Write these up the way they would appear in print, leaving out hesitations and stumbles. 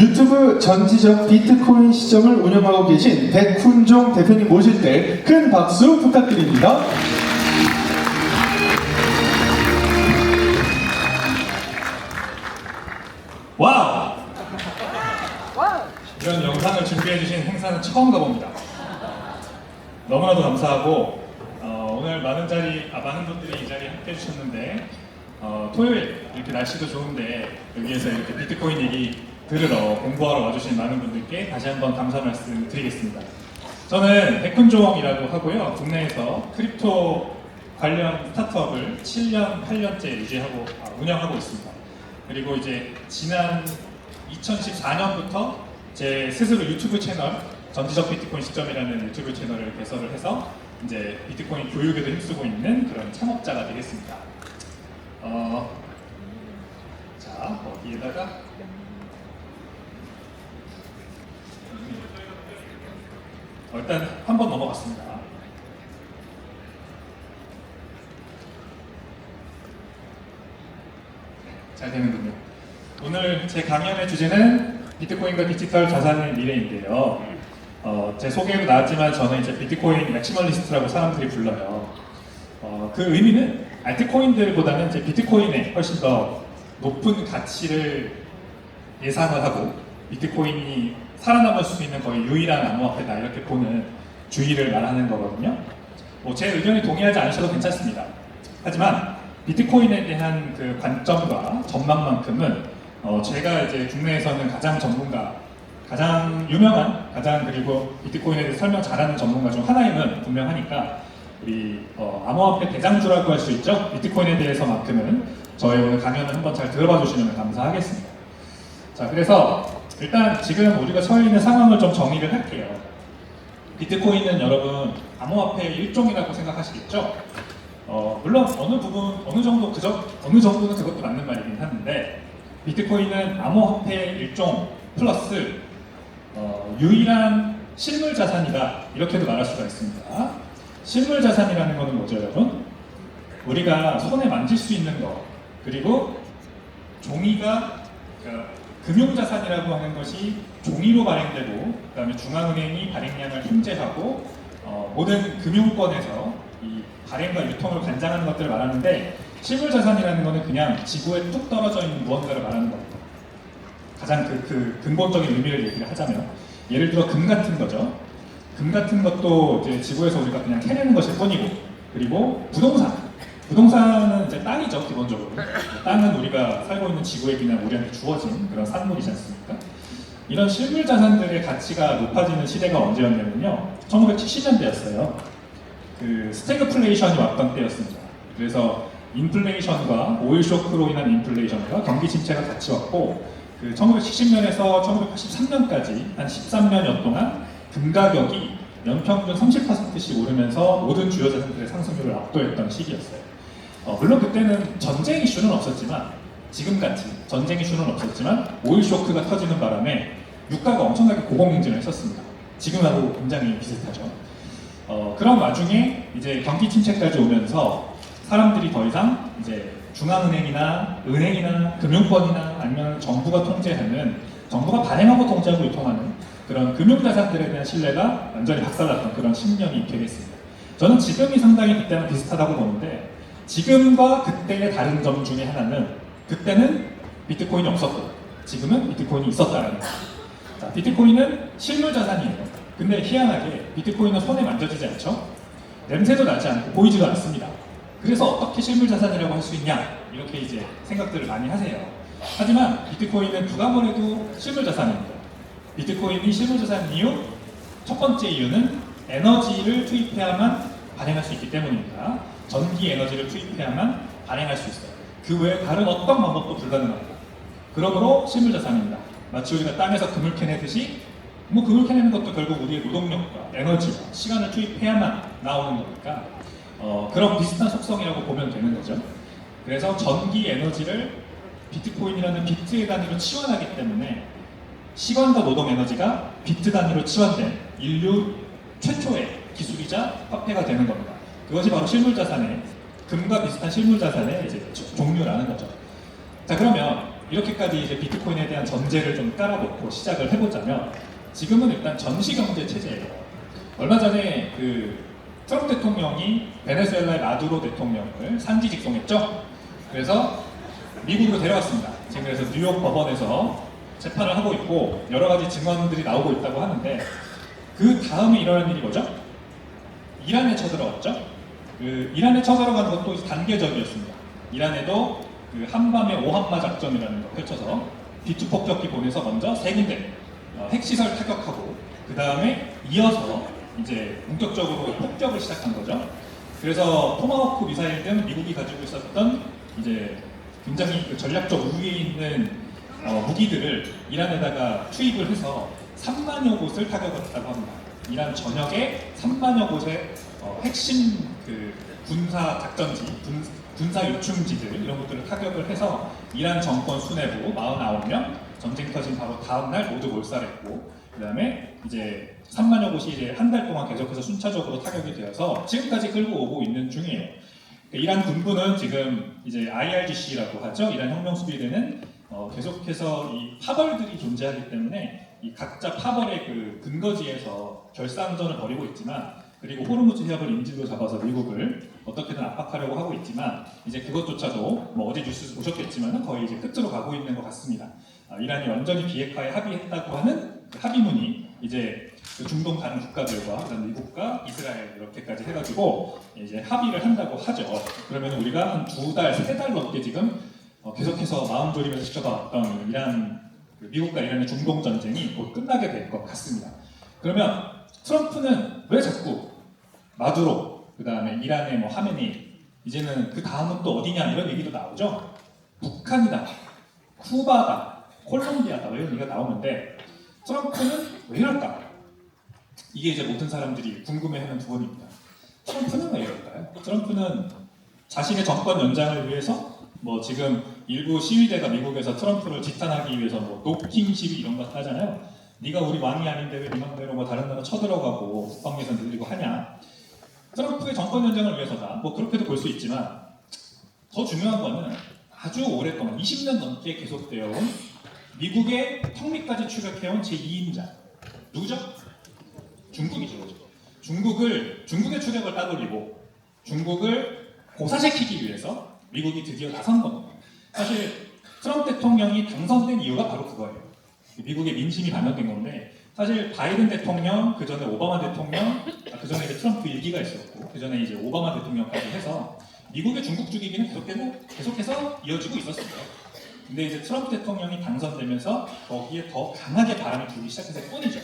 유튜브 전지적 비트코인 시점을 운영하고 계신 백훈종 대표님 모실 때 큰 박수 부탁드립니다. 와우! 이런 영상을 준비해주신 행사는 처음 가봅니다. 너무나도 감사하고 오늘 많은 분들이 이 자리에 함께 해주셨는데 토요일 이렇게 날씨도 좋은데 여기에서 이렇게 비트코인 얘기 들으러 공부하러 와주신 많은 분들께 다시 한번 감사 말씀 드리겠습니다. 저는 백훈종이라고 하고요. 국내에서 크립토 관련 스타트업을 7년, 8년째 운영하고 있습니다. 그리고 이제 지난 2014년부터 제 스스로 유튜브 채널 전지적 비트코인 시점이라는 유튜브 채널을 개설을 해서 이제 비트코인 교육에도 힘쓰고 있는 그런 창업자가 되겠습니다. 자, 어디에다가 일단 한번 넘어갔습니다. 잘 되는군요. 오늘 제 강연의 주제는 비트코인과 디지털 자산의 미래인데요. 제 소개에도 나왔지만 저는 이제 비트코인 맥시멀리스트라고 사람들이 불러요. 그 의미는 알트코인들보다는 이제 비트코인에 훨씬 더 높은 가치를 예상을 하고 비트코인이 살아남을 수 있는 거의 유일한 암호화폐다 이렇게 보는 주의를 말하는 거거든요. 제 의견에 동의하지 않으셔도 괜찮습니다. 하지만 비트코인에 대한 그 관점과 전망만큼은 제가 이제 국내에서는 가장 유명한, 그리고 비트코인에 대해서 설명 잘하는 전문가 중 하나임은 분명하니까 우리 암호화폐 대장주라고 할 수 있죠. 비트코인에 대해서만큼은 저희 오늘 강연을 한번 잘 들어봐 주시면 감사하겠습니다. 자, 그래서 일단 지금 우리가 처해 있는 상황을 좀 정리를 할게요. 비트코인은 여러분 암호화폐의 일종이라고 생각하시겠죠? 물론 어느 정도는 그것도 맞는 말이긴 하는데 비트코인은 암호화폐의 일종 플러스 유일한 실물 자산이다 이렇게도 말할 수가 있습니다. 실물 자산이라는 것은 뭐죠, 여러분? 우리가 손에 만질 수 있는 거 그리고 종이가 금융자산이라고 하는 것이 종이로 발행되고 그다음에 중앙은행이 발행량을 통제하고 모든 금융권에서 이 발행과 유통을 관장하는 것들을 말하는데 실물자산이라는 것은 그냥 지구에 뚝 떨어져 있는 무언가를 말하는 겁니다. 가장 그 근본적인 의미를 얘기를 하자면 예를 들어 금 같은 거죠. 금 같은 것도 이제 지구에서 우리가 그냥 캐내는 것일 뿐이고 그리고 부동산은 이제 땅이죠, 기본적으로. 땅은 우리가 살고 있는 지구에 그냥 우리한테 주어진 그런 산물이지 않습니까? 이런 실물 자산들의 가치가 높아지는 시대가 언제였냐면요. 1970년대였어요. 그 스태그플레이션이 왔던 때였습니다. 그래서 인플레이션과 오일 쇼크로 인한 인플레이션과 경기 침체가 같이 왔고 그 1970년에서 1983년까지 한 13년여 동안 금 가격이 연평균 30%씩 오르면서 모든 주요 자산들의 상승률을 압도했던 시기였어요. 물론 그때는 전쟁 이슈는 없었지만 지금같이 전쟁 이슈는 없었지만 오일 쇼크가 터지는 바람에 유가가 엄청나게 고공행진을 했었습니다. 지금하고 굉장히 비슷하죠. 그런 와중에 이제 경기 침체까지 오면서 사람들이 더 이상 이제 중앙은행이나 은행이나 금융권이나 아니면 정부가 발행하고 통제하고 유통하는 그런 금융자산들에 대한 신뢰가 완전히 박살났던 그런 10년이 되겠습니다. 저는 지금이 상당히 그때랑 비슷하다고 보는데 지금과 그때의 다른 점 중에 하나는 그때는 비트코인이 없었고 지금은 비트코인이 있었다는 거예요. 자, 비트코인은 실물자산이에요. 근데 희한하게 비트코인은 손에 만져지지 않죠? 냄새도 나지 않고 보이지도 않습니다. 그래서 어떻게 실물자산이라고 할 수 있냐 이렇게 이제 생각들을 많이 하세요. 하지만 비트코인은 누가 뭐래도 실물자산입니다. 비트코인이 실물자산인 이유 첫 번째 이유는 에너지를 투입해야만 발행할 수 있기 때문입니다. 전기 에너지를 투입해야만 발행할 수 있어요. 그 외에 다른 어떤 방법도 불가능합니다. 그러므로 실물자산입니다. 마치 우리가 땅에서 금을 캐내듯이 금을 캐내는 것도 결국 우리의 노동력과 에너지와 시간을 투입해야만 나오는 거니까 그런 비슷한 속성이라고 보면 되는 거죠. 그래서 전기 에너지를 비트코인이라는 비트의 단위로 치환하기 때문에 시간과 노동 에너지가 비트 단위로 치환된 인류 최초의 기술이자 화폐가 되는 겁니다. 그것이 바로 실물자산의 금과 비슷한 실물자산의 이제 종류라는 거죠. 자, 그러면 이렇게까지 이제 비트코인에 대한 전제를 좀 깔아놓고 시작을 해보자면 지금은 일단 전시경제 체제예요. 얼마 전에 그 트럼프 대통령이 베네수엘라의 마두로 대통령을 산지 직송했죠. 그래서 미국으로 데려왔습니다. 지금 그래서 뉴욕 법원에서 재판을 하고 있고 여러 가지 증언들이 나오고 있다고 하는데 그 다음에 일어난 일이 뭐죠? 이란에 쳐들어갔죠. 그 이란에 쳐들어가는 것도 단계적이었습니다. 이란에도 그 한밤의 오한마 작전이라는 걸 펼쳐서 비투 폭격기 보내서 먼저 세 군데 핵시설 타격하고 그 다음에 이어서 이제 본격적으로 폭격을 시작한 거죠. 그래서 토마호크 미사일 등 미국이 가지고 있었던 이제 굉장히 그 전략적 우위에 있는 무기들을 이란에다가 투입을 해서 3만여 곳을 타격했다고 합니다. 이란 전역에 3만여 곳의 핵심 그 군사 작전지, 군사 요충지들 이런 것들을 타격을 해서 이란 정권 수뇌부 49명 전쟁 터진 바로 다음 날 모두 몰살했고 그 다음에 이제 3만여 곳이 이제 한 달 동안 계속해서 순차적으로 타격이 되어서 지금까지 끌고 오고 있는 중이에요. 이란 군부는 지금 이제 IRGC라고 하죠. 이란 혁명 수비대는 계속해서 이 파벌들이 존재하기 때문에 이 각자 파벌의 그 근거지에서 결상전을 벌이고 있지만 그리고 호르무즈 해협을 인질로 잡아서 미국을 어떻게든 압박하려고 하고 있지만 이제 그것조차도 뭐 어제 뉴스 보셨겠지만 거의 이제 끝으로 가고 있는 것 같습니다. 이란이 완전히 비핵화에 합의했다고 하는 그 합의문이 이제 그 중동 다른 국가들과 그다음 미국과 이스라엘 이렇게까지 해가지고 이제 합의를 한다고 하죠. 그러면 우리가 한 2달, 3달 넘게 지금 계속해서 마음 졸이면서 지켜봤던 이란 미국과 이란의 중동 전쟁이 곧 끝나게 될 것 같습니다. 그러면 트럼프는 왜 자꾸 마두로 그 다음에 이란의 뭐 하메니 이제는 그 다음은 또 어디냐 이런 얘기도 나오죠. 북한이다, 쿠바다, 콜롬비아다 이런 얘기가 나오는데 트럼프는 왜 이럴까? 이게 이제 모든 사람들이 궁금해하는 부분입니다. 트럼프는 왜 이럴까요? 트럼프는 자신의 정권 연장을 위해서 뭐 지금 일부 시위대가 미국에서 트럼프를 지탄하기 위해서 뭐 노킹 시위 이런 거 하잖아요. 네가 우리 왕이 아닌데 왜 네 맘대로 뭐 다른 나라 쳐들어가고 국방 예산 늘리고 하냐? 트럼프의 정권 연장을 위해서다. 뭐 그렇게도 볼 수 있지만 더 중요한 거는 아주 오랫동안 20년 넘게 계속되어 온 미국의 턱밑까지 추격해온 제2인자 누구죠? 중국이죠. 중국의 추격을 따돌리고 중국을 고사시키기 위해서 미국이 드디어 나선 겁니다. 사실 트럼프 대통령이 당선된 이유가 바로 그거예요. 미국의 민심이 반영된 건데 사실 바이든 대통령, 그 전에 오바마 대통령, 그 전에 이제 트럼프 일기가 있었고 그 전에 이제 오바마 대통령까지 해서 미국의 중국 죽이기는 계속해서 이어지고 있었어요. 근데 이제 트럼프 대통령이 당선되면서 거기에 더 강하게 바람이 불기 시작했을 뿐이죠.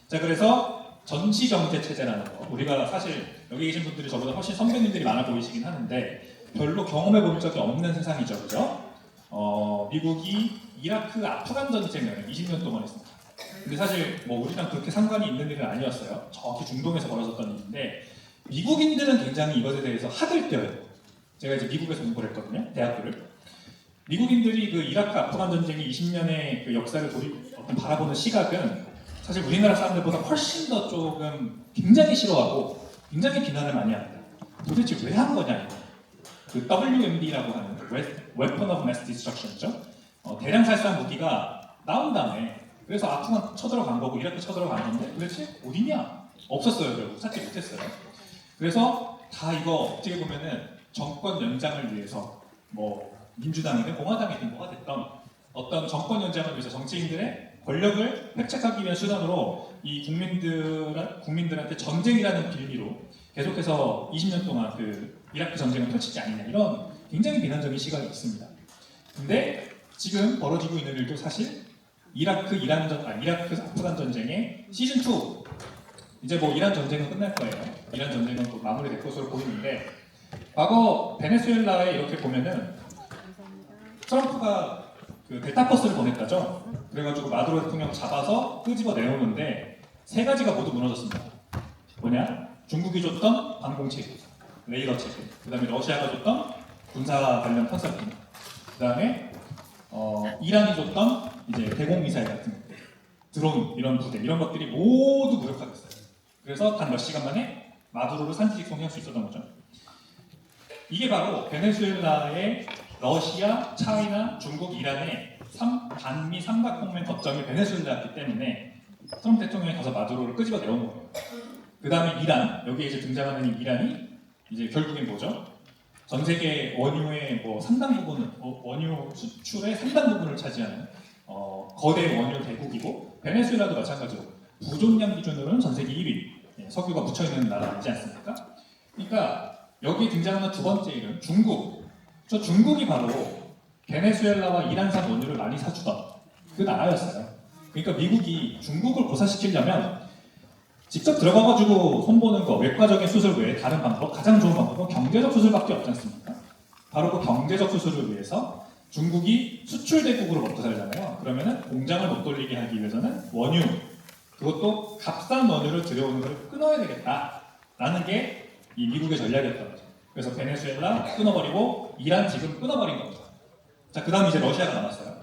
자, 그래서 전시경제 체제라는 거, 우리가 사실 여기 계신 분들이 저보다 훨씬 선배님들이 많아 보이시긴 하는데 별로 경험해 본 적이 없는 세상이죠, 그죠? 미국이 이라크, 아프간 전쟁을 20년 동안 했습니다. 근데 사실 뭐 우리랑 그렇게 상관이 있는 일은 아니었어요. 저기 중동에서 벌어졌던 일인데 미국인들은 굉장히 이것에 대해서 하들떠요. 제가 이제 미국에서 공부를 했거든요, 대학교를. 미국인들이 그 이라크, 아프간 전쟁이 20년의 그 역사를 바라보는 시각은 사실 우리나라 사람들보다 훨씬 더 조금 굉장히 싫어하고 굉장히 비난을 많이 합니다. 도대체 왜 한 거냐 이거. 그 WMD라고 하는 Weapon of Mass Destruction이죠. 대량 살상 무기가 나온 다음에 그래서 아프간 쳐들어간 거고 이라크 쳐들어간 건데 도대체 어디냐? 없었어요. 결국 찾지 못했어요. 그래서 다 이거 어떻게 보면은 정권 연장을 위해서 뭐 민주당이든 공화당이든 뭐가 됐던 어떤 정권 연장을 위해서 정치인들의 권력을 획책하기 위한 수단으로 이 국민들한테 전쟁이라는 빌미로 계속해서 20년 동안 그 이라크 전쟁을 펼치지 않느냐 이런 굉장히 비난적인 시각이 있습니다. 근데 지금 벌어지고 있는 일도 사실 이라크 아프간 전쟁의 시즌 2 이제 뭐 이란 전쟁은 끝날 거예요. 이란 전쟁은 또 마무리될 것으로 보이는데 과거 베네수엘라에 이렇게 보면은 트럼프가 그 델타버스를 보냈다죠. 그래가지고 마두로 대통령 잡아서 끄집어 내오는데 세 가지가 모두 무너졌습니다. 뭐냐? 중국이 줬던 방공체계, 레이더 체계, 그 다음에 러시아가 줬던 군사 관련 컨설팅, 그 다음에 이란이 줬던 이제 대공 미사일 같은 것들, 드론 이런 부대 이런 것들이 모두 무력화됐어요. 그래서 단 몇 시간 만에 마두로를 산지직송할 수 있었던 거죠. 이게 바로 베네수엘라의 러시아, 차이나, 중국, 이란의 반미 삼각동맹 거점이 베네수엘라였기 때문에 트럼프 대통령이 가서 마두로를 끄집어 내온 거예요. 그 다음에 이란, 여기에 이제 등장하는 이 이란이 이제 결국엔 뭐죠? 전 세계 원유의 뭐 상당 부분은 원유 수출의 상당 부분을 차지하는 거대 원유 대국이고 베네수엘라도 마찬가지로 부족량 기준으로는 전 세계 1위 석유가 묻혀 있는 나라이지 않습니까? 그러니까 여기 등장하는 두 번째 이름 중국. 저 중국이 바로 베네수엘라와 이란산 원유를 많이 사주던 그 나라였어요. 그러니까 미국이 중국을 고사시키려면 직접 들어가가지고 손보는 거, 외과적인 수술 외에 다른 방법, 가장 좋은 방법은 경제적 수술밖에 없지 않습니까? 바로 그 경제적 수술을 위해서 중국이 수출 대국으로 먹고 살잖아요. 그러면은 공장을 못 돌리게 하기 위해서는 원유, 그것도 값싼 원유를 들여오는 걸 끊어야 되겠다라는 게 이 미국의 전략이었던 거죠. 그래서 베네수엘라 끊어버리고 이란 지금 끊어버린 겁니다. 자, 그 다음 이제 러시아가 남았어요.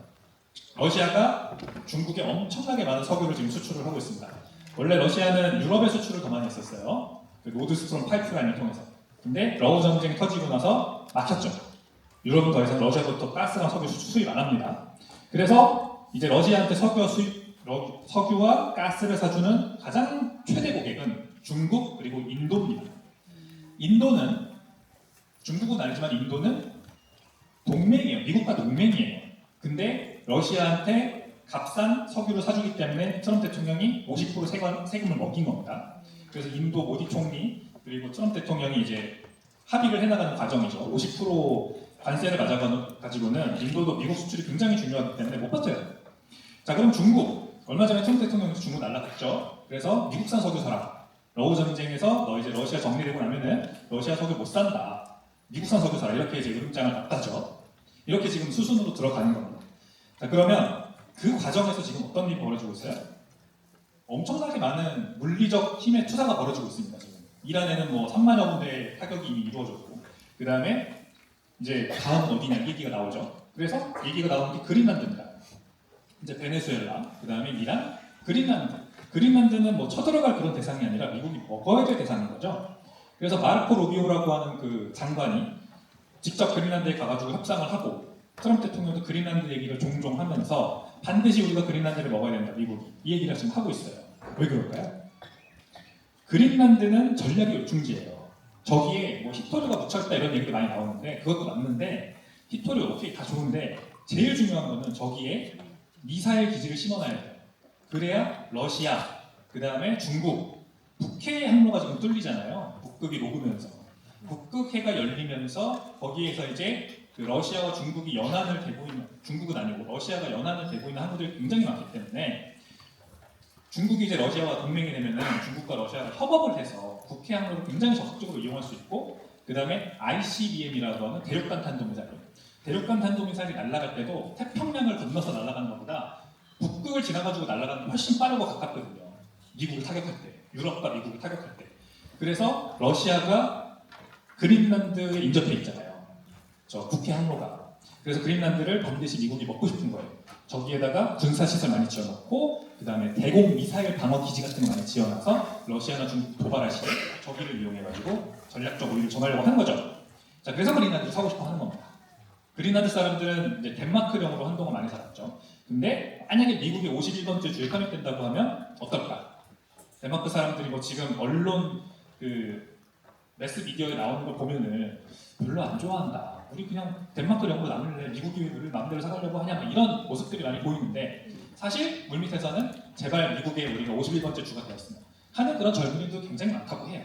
러시아가 중국에 엄청나게 많은 석유를 지금 수출을 하고 있습니다. 원래 러시아는 유럽에 수출을 더 많이 했었어요. 그 노드스트롬 파이프라인을 통해서. 근데 러우 전쟁이 터지고 나서 막혔죠. 유럽은 더 이상 러시아부터 가스랑 석유 수입 안 합니다. 그래서 이제 러시아한테 석유와 가스를 사주는 가장 최대 고객은 중국 그리고 인도입니다. 인도는 중국은 아니지만 인도는 동맹이에요. 미국과 동맹이에요. 근데 러시아한테 값싼 석유를 사주기 때문에 트럼프 대통령이 50% 세금을 먹긴 겁니다. 그래서 인도 모디 총리 그리고 트럼프 대통령이 이제 합의를 해나가는 과정이죠. 50% 관세를 가지고는 인도도 미국 수출이 굉장히 중요하기 때문에 못 버텨요. 자, 그럼 중국. 얼마 전에 트럼프 대통령이 중국 날라갔죠. 그래서 미국산 석유 사라. 러우 전쟁에서 너 이제 러시아 정리되고 나면은 러시아 석유 못 산다. 미국산 석유 사라. 이렇게 이제 으름장을 놨다죠. 이렇게 지금 수순으로 들어가는 겁니다. 자, 그러면 그 과정에서 지금 어떤 일이 벌어지고 있어요? 엄청나게 많은 물리적 힘의 투사가 벌어지고 있습니다. 지금 이란에는 뭐 3만여 군데의 타격이 이미 이루어졌고, 그 다음에 이제 다음은 어디냐 얘기가 나오죠. 그래서 얘기가 나오는 게 그린란드입니다. 이제 베네수엘라, 그 다음에 이란, 그린란드. 그린란드는 뭐 쳐들어갈 그런 대상이 아니라 미국이 먹어야 될 대상인 거죠. 그래서 마르코 루비오라고 하는 그 장관이 직접 그린란드에 가가지고 협상을 하고 트럼프 대통령도 그린란드 얘기를 종종 하면서 반드시 우리가 그린란드를 먹어야 된다, 미국이. 이 얘기를 지금 하고 있어요. 왜 그럴까요? 그린란드는 전략의 요충지예요. 저기에 뭐 히토류가 묻혀있다 이런 얘기도 많이 나오는데 그것도 맞는데 히토류 오케이 다 좋은데 제일 중요한 거는 저기에 미사일 기지를 심어놔야 돼요. 그래야 러시아, 그 다음에 중국, 북해 항로가 지금 뚫리잖아요. 북극이 녹으면서. 북극해가 열리면서 거기에서 이제 그 러시아와 중국이 연안을 대고 있는, 중국은 아니고 러시아가 연안을 대고 있는 항구들이 굉장히 많기 때문에 중국이 이제 러시아와 동맹이 되면은 중국과 러시아가 협업을 해서 북해 항로를 굉장히 적극적으로 이용할 수 있고, 그 다음에 ICBM이라고 하는 대륙간 탄도미사일. 대륙간 탄도미사일이 날아갈 때도 태평양을 건너서 날아가는 것보다 북극을 지나가지고 날아가는 게 훨씬 빠르고 가깝거든요. 미국을 타격할 때, 유럽과 미국을 타격할 때. 그래서 러시아가 그린란드에 인접해 있잖아요. 저 북해 항로가. 그래서 그린란드를 반드시 미국이 먹고 싶은 거예요. 저기에다가 군사시설 많이 지어놓고, 그 다음에 대공 미사일 방어 기지 같은 거 많이 지어놔서 러시아나 중국 도발할 시에 저기를 이용해가지고 전략적 우위를 점하려고 하는 거죠. 자, 그래서 그린란드를 사고 싶어 하는 겁니다. 그린란드 사람들은 이제 덴마크령으로 한동안 많이 살았죠. 근데 만약에 미국이 51번째 주에 편입된다고 하면 어떨까? 덴마크 사람들이 뭐 지금 언론 그 매스 미디어에 나오는 걸 보면은 별로 안 좋아한다. 우리 그냥 덴마크령으로 남을래. 미국이 우리를 마음대로 사가려고 하냐. 이런 모습들이 많이 보이는데 사실 물밑에서는 제발 미국에 우리가 51번째 주가 되었으면 하는 그런 젊은이도 굉장히 많다고 해요.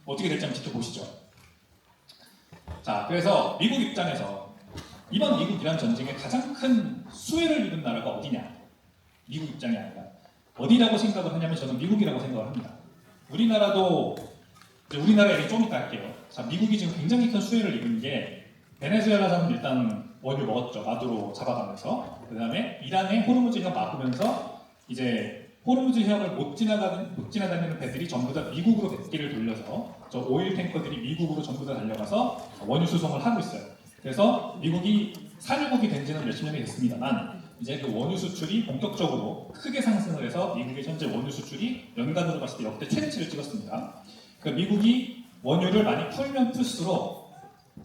어떻게 될지 한번 지켜보시죠. 자, 그래서 미국 입장에서 이번 미국-이란 전쟁의 가장 큰 수혜를 입은 나라가 어디냐? 미국 입장이 아니라 어디라고 생각을 하냐면 저는 미국이라고 생각을 합니다. 우리나라도 이제 우리나라 얘기 좀 이따 할게요. 자, 미국이 지금 굉장히 큰 수혜를 입은 게 베네수엘라는 일단 원유 먹었죠. 마두로 잡아가면서. 그 다음에 이란의 호르무즈 해협 막으면서 이제 호르무즈 해협을 못 지나다니는 배들이 전부 다 미국으로 뱃길을 돌려서 저 오일 탱커들이 미국으로 전부 다 달려가서 원유 수송을 하고 있어요. 그래서 미국이 산유국이 된 지는 몇십 년이 됐습니다만 이제 그 원유 수출이 본격적으로 크게 상승을 해서 미국의 현재 원유 수출이 연간으로 봤을 때 역대 최대치를 찍었습니다. 그러니까 미국이 원유를 많이 풀면 풀수록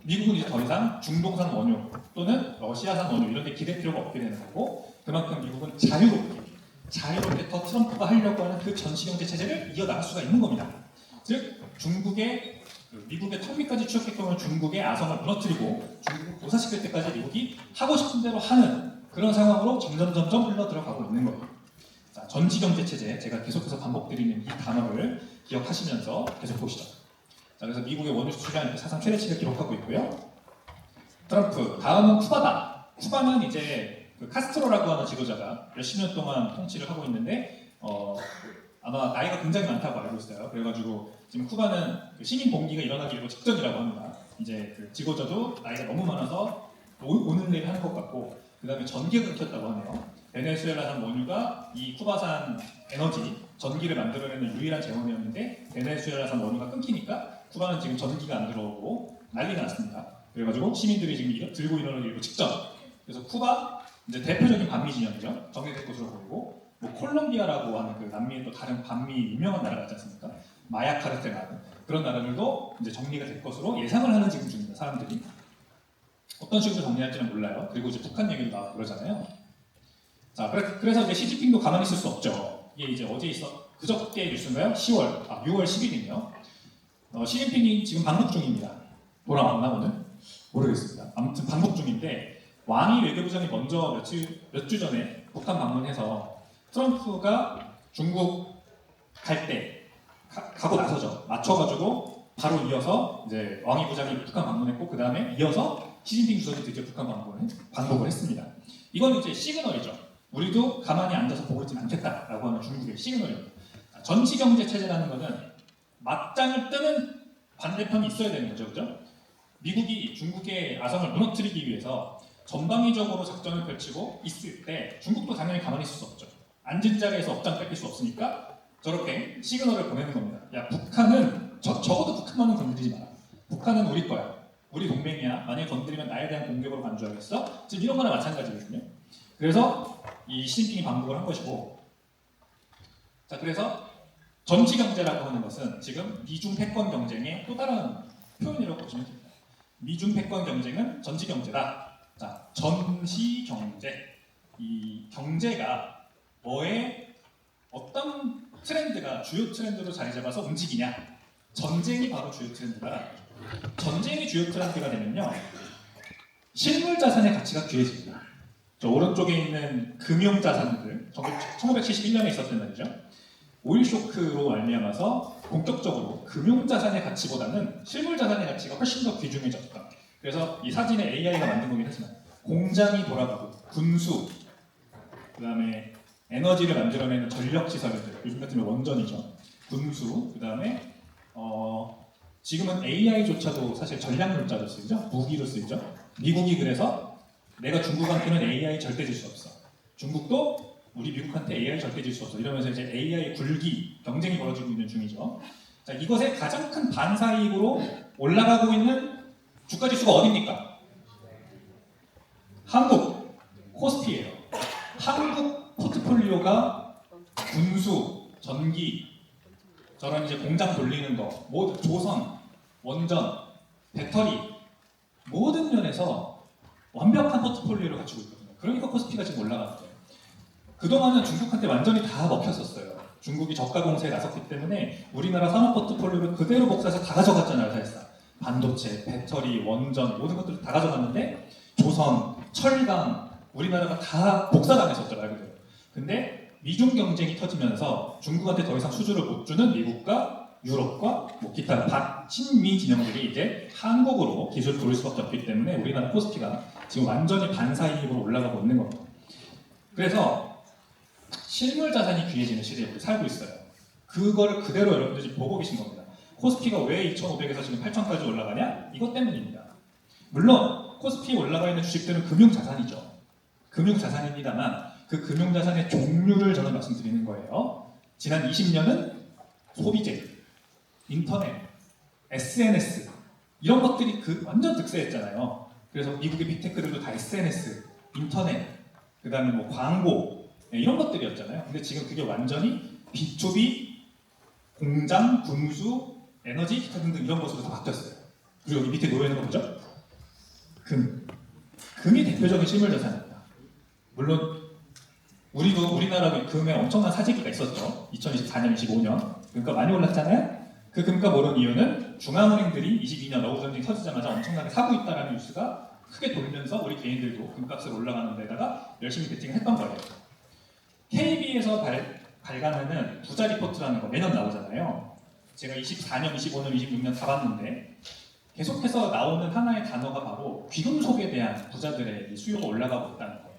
미국은 이제 더 이상 중동산 원유 또는 러시아산 원유 이런 데 기댈 필요가 없게 되는 거고, 그만큼 미국은 자유롭게 더 트럼프가 하려고 하는 그 전시경제 체제를 이어나갈 수가 있는 겁니다. 즉 중국의 미국의 턱밑까지 추격했던 중국의 아성을 무너뜨리고 중국을 고사시킬 때까지 미국이 하고 싶은 대로 하는 그런 상황으로 점점 흘러 들어가고 있는 거예요. 자, 전시경제 체제, 제가 계속해서 반복드리는 이 단어를 기억하시면서 계속 보시죠. 자, 그래서 미국의 원유 수출량 사상 최대치를 기록하고 있고요. 트럼프, 다음은 쿠바다. 쿠바는 이제 그 카스트로라고 하는 지도자가 몇십 년 동안 통치를 하고 있는데 아마 나이가 굉장히 많다고 알고 있어요. 그래가지고 지금 쿠바는 그 시민 봉기가 일어나기 일보 직전이라고 합니다. 이제 그 지도자도 나이가 너무 많아서 오는 내일 하는 것 같고, 그 다음에 전기가 끊겼다고 하네요. 베네수엘라산 원유가 이 쿠바산 에너지, 전기를 만들어내는 유일한 재원이었는데 베네수엘라산 원유가 끊기니까 쿠바는 지금 전기가 안 들어오고 난리가 났습니다. 그래가지고 시민들이 지금 들고 일어나기 일보 직전. 그래서 쿠바 이제 대표적인 반미 진영이죠. 정리될 것으로 보이고, 뭐 콜롬비아라고 하는 그 남미의 또 다른 반미 유명한 나라가 있지 않습니까? 마약 카르텔 같은 그런 나라들도 이제 정리가 될 것으로 예상을 하는 지금 중입니다. 사람들이 어떤 식으로 정리할지는 몰라요. 그리고 이제 북한 얘기도 나오고 그러잖아요. 자, 그래서 이제 시진핑도 가만히 있을 수 없죠. 이게 이제 어제 그저께 뉴스인가요? 6월 10일이네요. 시진핑이 지금 방북 중입니다. 돌아왔나 오늘? 모르겠습니다. 아무튼 방북 중인데 왕이 외교부장이 먼저 몇 주 전에 북한 방문해서 트럼프가 중국 갈 때 가고 나서죠. 맞춰가지고 바로 이어서 이제 왕이 부장이 북한 방문했고 그 다음에 이어서 시진핑 주석이 드디어 북한 방북을 했습니다. 이건 이제 시그널이죠. 우리도 가만히 앉아서 보고 있지는 않겠다라고 하는 중국의 시그널입니다. 전시경제 체제라는 것은 맞짱을 뜨는 반대편이 있어야 되는 거죠, 그죠? 미국이 중국의 아성을 무너뜨리기 위해서 전방위적으로 작전을 펼치고 있을 때 중국도 당연히 가만히 있을 수 없죠. 앉은 자리에서 업장 뺏길 수 없으니까 저렇게 시그널을 보내는 겁니다. 야, 북한은 적어도 북한만은 건드리지 마라. 북한은 우리 거야. 우리 동맹이야. 만약에 건드리면 나에 대한 공격으로 간주하겠어? 지금 이런 거나 마찬가지거든요. 그래서 이 시진핑이 방북을 한 것이고, 자, 그래서 전시경제라고 하는 것은 지금 미중 패권 경쟁의 또 다른 표현이라고 보시면 됩니다. 미중 패권 경쟁은 전시경제다. 자, 전시경제. 이 경제가 뭐에 어떤 트렌드가 주요 트렌드로 자리 잡아서 움직이냐. 전쟁이 바로 주요 트렌드가. 전쟁이 주요 트렌드가 되면요, 실물 자산의 가치가 귀해집니다. 저 오른쪽에 있는 금융 자산들, 1971년에 있었던 말이죠. 오일 쇼크로 말미암아서 본격적으로 금융 자산의 가치보다는 실물 자산의 가치가 훨씬 더 귀중해졌다. 그래서 이 사진에 AI가 만든 거긴 하지만 공장이 돌아가고 군수, 그다음에 에너지를 만들어내는 전력 시설들, 요즘 같으면 원전이죠. 군수, 그다음에 지금은 AI조차도 사실 전략 물자로 쓰이죠. 무기로 쓰이죠. 미국이 그래서 내가 중국한테는 AI 절대 질 수 없어. 중국도 우리 미국한테 AI 절대 질 수 없어. 이러면서 이제 AI 굴기 경쟁이 벌어지고 있는 중이죠. 자, 이것의 가장 큰 반사이익으로 올라가고 있는 주가 지수가 어디입니까? 한국 코스피예요. 한국 포트폴리오가 군수, 전기, 저런 이제 공장 돌리는 거, 조선, 원전, 배터리 모든 면에서 완벽한 포트폴리오를 갖추고 있거든요. 그러니까 코스피가 지금 올라가는 거예요. 그동안은 중국한테 완전히 다 먹혔었어요. 중국이 저가 공세에 나섰기 때문에 우리나라 산업 포트폴리오를 그대로 복사해서 다 가져갔잖아요, 사실상. 반도체, 배터리, 원전 모든 것들을 다 가져갔는데 조선, 철강 우리나라가 다 복사당했었죠, 말 그대로. 근데 미중 경쟁이 터지면서 중국한테 더 이상 수주를 못 주는 미국과 유럽과 뭐 기타 친미 진영들이 이제 한국으로 기술을 돌릴 수밖에 없기 때문에 우리나라 코스피가 지금 완전히 반사이익으로 올라가고 있는 겁니다. 그래서 실물 자산이 귀해지는 시대에 우리 살고 있어요. 그거를 그대로 여러분들 지금 보고 계신 겁니다. 코스피가 왜 2,500에서 지금 8,000까지 올라가냐? 이것 때문입니다. 물론 코스피에 올라가 있는 주식들은 금융자산이죠. 금융자산입니다만 그 금융자산의 종류를 저는 말씀드리는 거예요. 지난 20년은 소비재, 인터넷, SNS 이런 것들이 완전 득세했잖아요. 그래서 미국의 빅테크들도 다 SNS, 인터넷, 그 다음에 뭐 광고 이런 것들이었잖아요. 근데 지금 그게 완전히 B2B, 공장, 군수, 에너지, 기타 등등 이런 것으로 다 바뀌었어요. 그리고 여기 밑에 놓여있는 거 보죠? 금이 대표적인 실물 자산입니다. 물론 우리나라도 금에 엄청난 사재기가 있었죠. 2024년, 25년 금가 많이 올랐잖아요. 그 금값 오른 이유는 중앙은행들이 22년 러우 전쟁 터지자마자 엄청나게 사고 있다는 뉴스가 크게 돌면서 우리 개인들도 금값을 올라가는 데다가 열심히 베팅을 했던 거예요. KB에서 발간하는 부자 리포트라는 거 매년 나오잖아요. 제가 24년, 25년, 26년 다 봤는데 계속해서 나오는 하나의 단어가 바로 귀금속에 대한 부자들의 수요가 올라가고 있다는 거예요.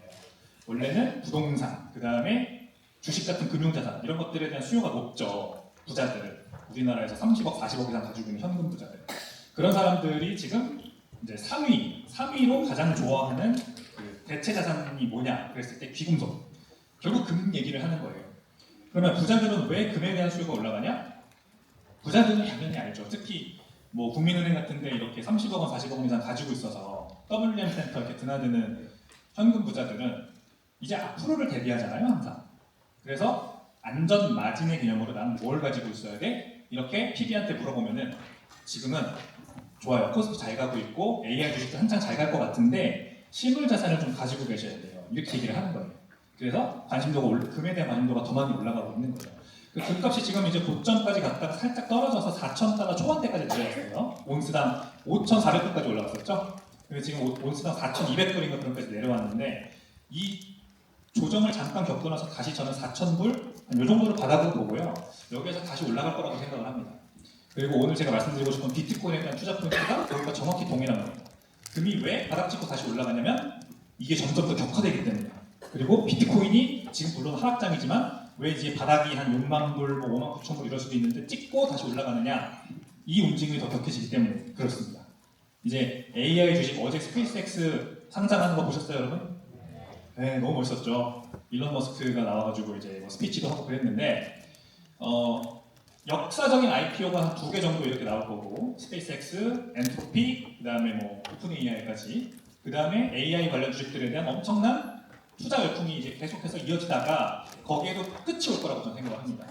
원래는 부동산, 그 다음에 주식 같은 금융자산 이런 것들에 대한 수요가 높죠. 부자들, 우리나라에서 30억, 40억 이상 가지고 있는 현금 부자들. 그런 사람들이 지금 이제 3위로 가장 좋아하는 그 대체 자산이 뭐냐 그랬을 때 귀금속. 결국 금 얘기를 하는 거예요. 그러면 부자들은 왜 금에 대한 수요가 올라가냐? 부자들은 당연히 알죠. 특히 뭐 국민은행 같은데 이렇게 30억 원, 40억 원 이상 가지고 있어서 WM 센터 이렇게 드나드는 현금 부자들은 이제 앞으로를 대비하잖아요, 항상. 그래서 안전 마진의 개념으로 난 뭘 가지고 있어야 돼? 이렇게 PB한테 물어보면은 지금은 좋아요. 코스피 잘 가고 있고 AI 주식도 한창 잘 갈 것 같은데 실물 자산을 좀 가지고 계셔야 돼요. 이렇게 얘기를 하는 거예요. 그래서 금에 대한 관심도가 더 많이 올라가고 있는 거예요. 그 금값이 지금 이제 고점까지 갔다가 살짝 떨어져서 4,000달러 초반대까지 내려왔어요. 온스당 5,400불까지 올라갔었죠. 그래서 지금 온스당 4,200불인가 그런까지 내려왔는데 이 조정을 잠깐 겪고 나서 다시 저는 4,000불 이 정도를 바닥으로 보고요. 여기에서 다시 올라갈 거라고 생각을 합니다. 그리고 오늘 제가 말씀드리고 싶은 비트코인에 대한 투자 포인트가 여기가 정확히 동일한 겁니다. 금이 왜 바닥 찍고 다시 올라가냐면 이게 점점 더 격화되기 때문에. 그리고 비트코인이 지금 물론 하락장이지만 왜 이제 바닥이 한 6만 불, 뭐 5만 9천 불 이럴 수도 있는데 찍고 다시 올라가느냐 이 움직임이 더 격해지기 때문에 그렇습니다. 이제 AI 주식 어제 스페이스X 상장하는 거 보셨어요, 여러분? 네, 너무 멋있었죠. 일론 머스크가 나와가지고 이제 뭐 스피치도 하고 그랬는데 역사적인 IPO가 한 2개 정도 이렇게 나올 거고 스페이스X, 엔트로피, 그 다음에 뭐 오픈 AI까지 그 다음에 AI 관련 주식들에 대한 엄청난 투자 열풍이 이제 계속해서 이어지다가 거기에도 끝이 올 거라고 저는 생각을 합니다.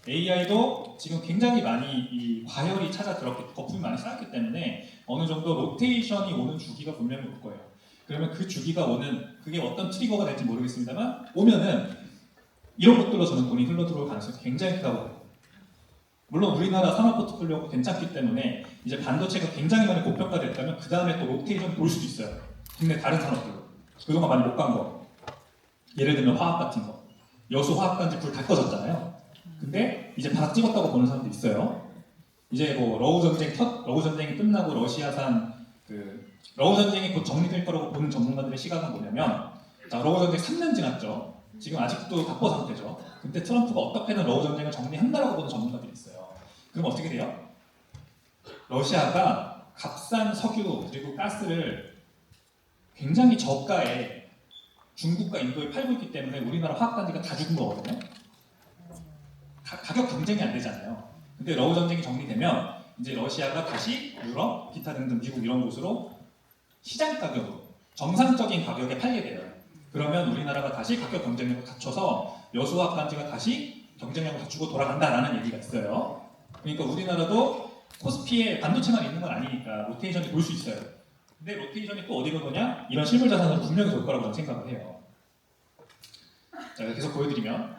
AI도 지금 굉장히 많이 이 과열이 찾아 들었기, 거품이 많이 쌓였기 때문에 어느 정도 로테이션이 오는 주기가 분명히 올 거예요. 그러면 그 주기가 오는 그게 어떤 트리거가 될지 모르겠습니다만 오면은 이런 것들로 저는 돈이 흘러 들어올 가능성이 굉장히 크다고 봐요. 물론 우리나라 산업 포트폴리오가 괜찮기 때문에 이제 반도체가 굉장히 많이 고평가됐다면 그 다음에 또 로테이션 돌 수도 있어요. 국내 다른 산업들로 그동안 많이 못 간 거. 예를 들면 화학 같은 거. 여수 화학단지 불 다 꺼졌잖아요. 근데 이제 바닥 찍었다고 보는 사람도 있어요. 이제 뭐 러우 전쟁이 끝나고 러시아산 러우 전쟁이 곧 정리될 거라고 보는 전문가들의 시각은 뭐냐면 자, 러우 전쟁 3년 지났죠. 지금 아직도 답보 상태죠. 근데 트럼프가 어떻게든 러우 전쟁을 정리한다라고 보는 전문가들이 있어요. 그럼 어떻게 돼요? 러시아가 값싼 석유 그리고 가스를 굉장히 저가에 중국과 인도에 팔고 있기 때문에 우리나라 화학단지가 다 죽은 거거든요. 가격 경쟁이 안 되잖아요. 근데 러우 전쟁이 정리되면 이제 러시아가 다시 유럽, 기타 등등 미국 이런 곳으로 시장 가격으로 정상적인 가격에 팔게 돼요. 그러면 우리나라가 다시 가격 경쟁력을 갖춰서 여수화학단지가 다시 경쟁력을 갖추고 돌아간다라는 얘기가 있어요. 그러니까 우리나라도 코스피에 반도체만 있는 건 아니니까 로테이션이 돌 수 있어요. 근데 로테이션이 또 어디로 도냐? 이런 실물 자산으로 분명히 돌 거라고 저는 생각을 해요. 자, 계속 보여드리면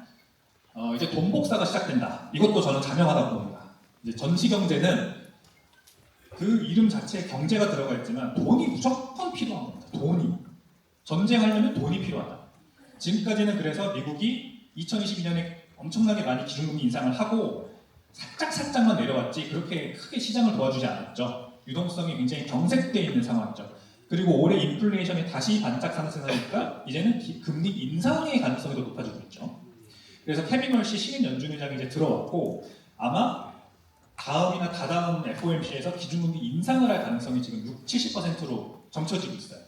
이제 돈 복사가 시작된다. 이것도 저는 자명하다고 봅니다. 이제 전시 경제는 그 이름 자체에 경제가 들어가 있지만 돈이 무조건 필요한 겁니다. 돈이. 전쟁하려면 돈이 필요하다. 지금까지는 그래서 미국이 2022년에 엄청나게 많이 기준금리 인상을 하고 살짝만 내려왔지 그렇게 크게 시장을 도와주지 않았죠. 유동성이 굉장히 경색되어 있는 상황이죠. 그리고 올해 인플레이션이 다시 반짝 상승하니까 이제는 금리 인상의 가능성이 더 높아지고 있죠. 그래서 케빈 월시 신인 연준의장이 이제 들어왔고 아마 다음이나 다다음 FOMC에서 기준금리 인상을 할 가능성이 지금 70%로 점쳐지고 있어요.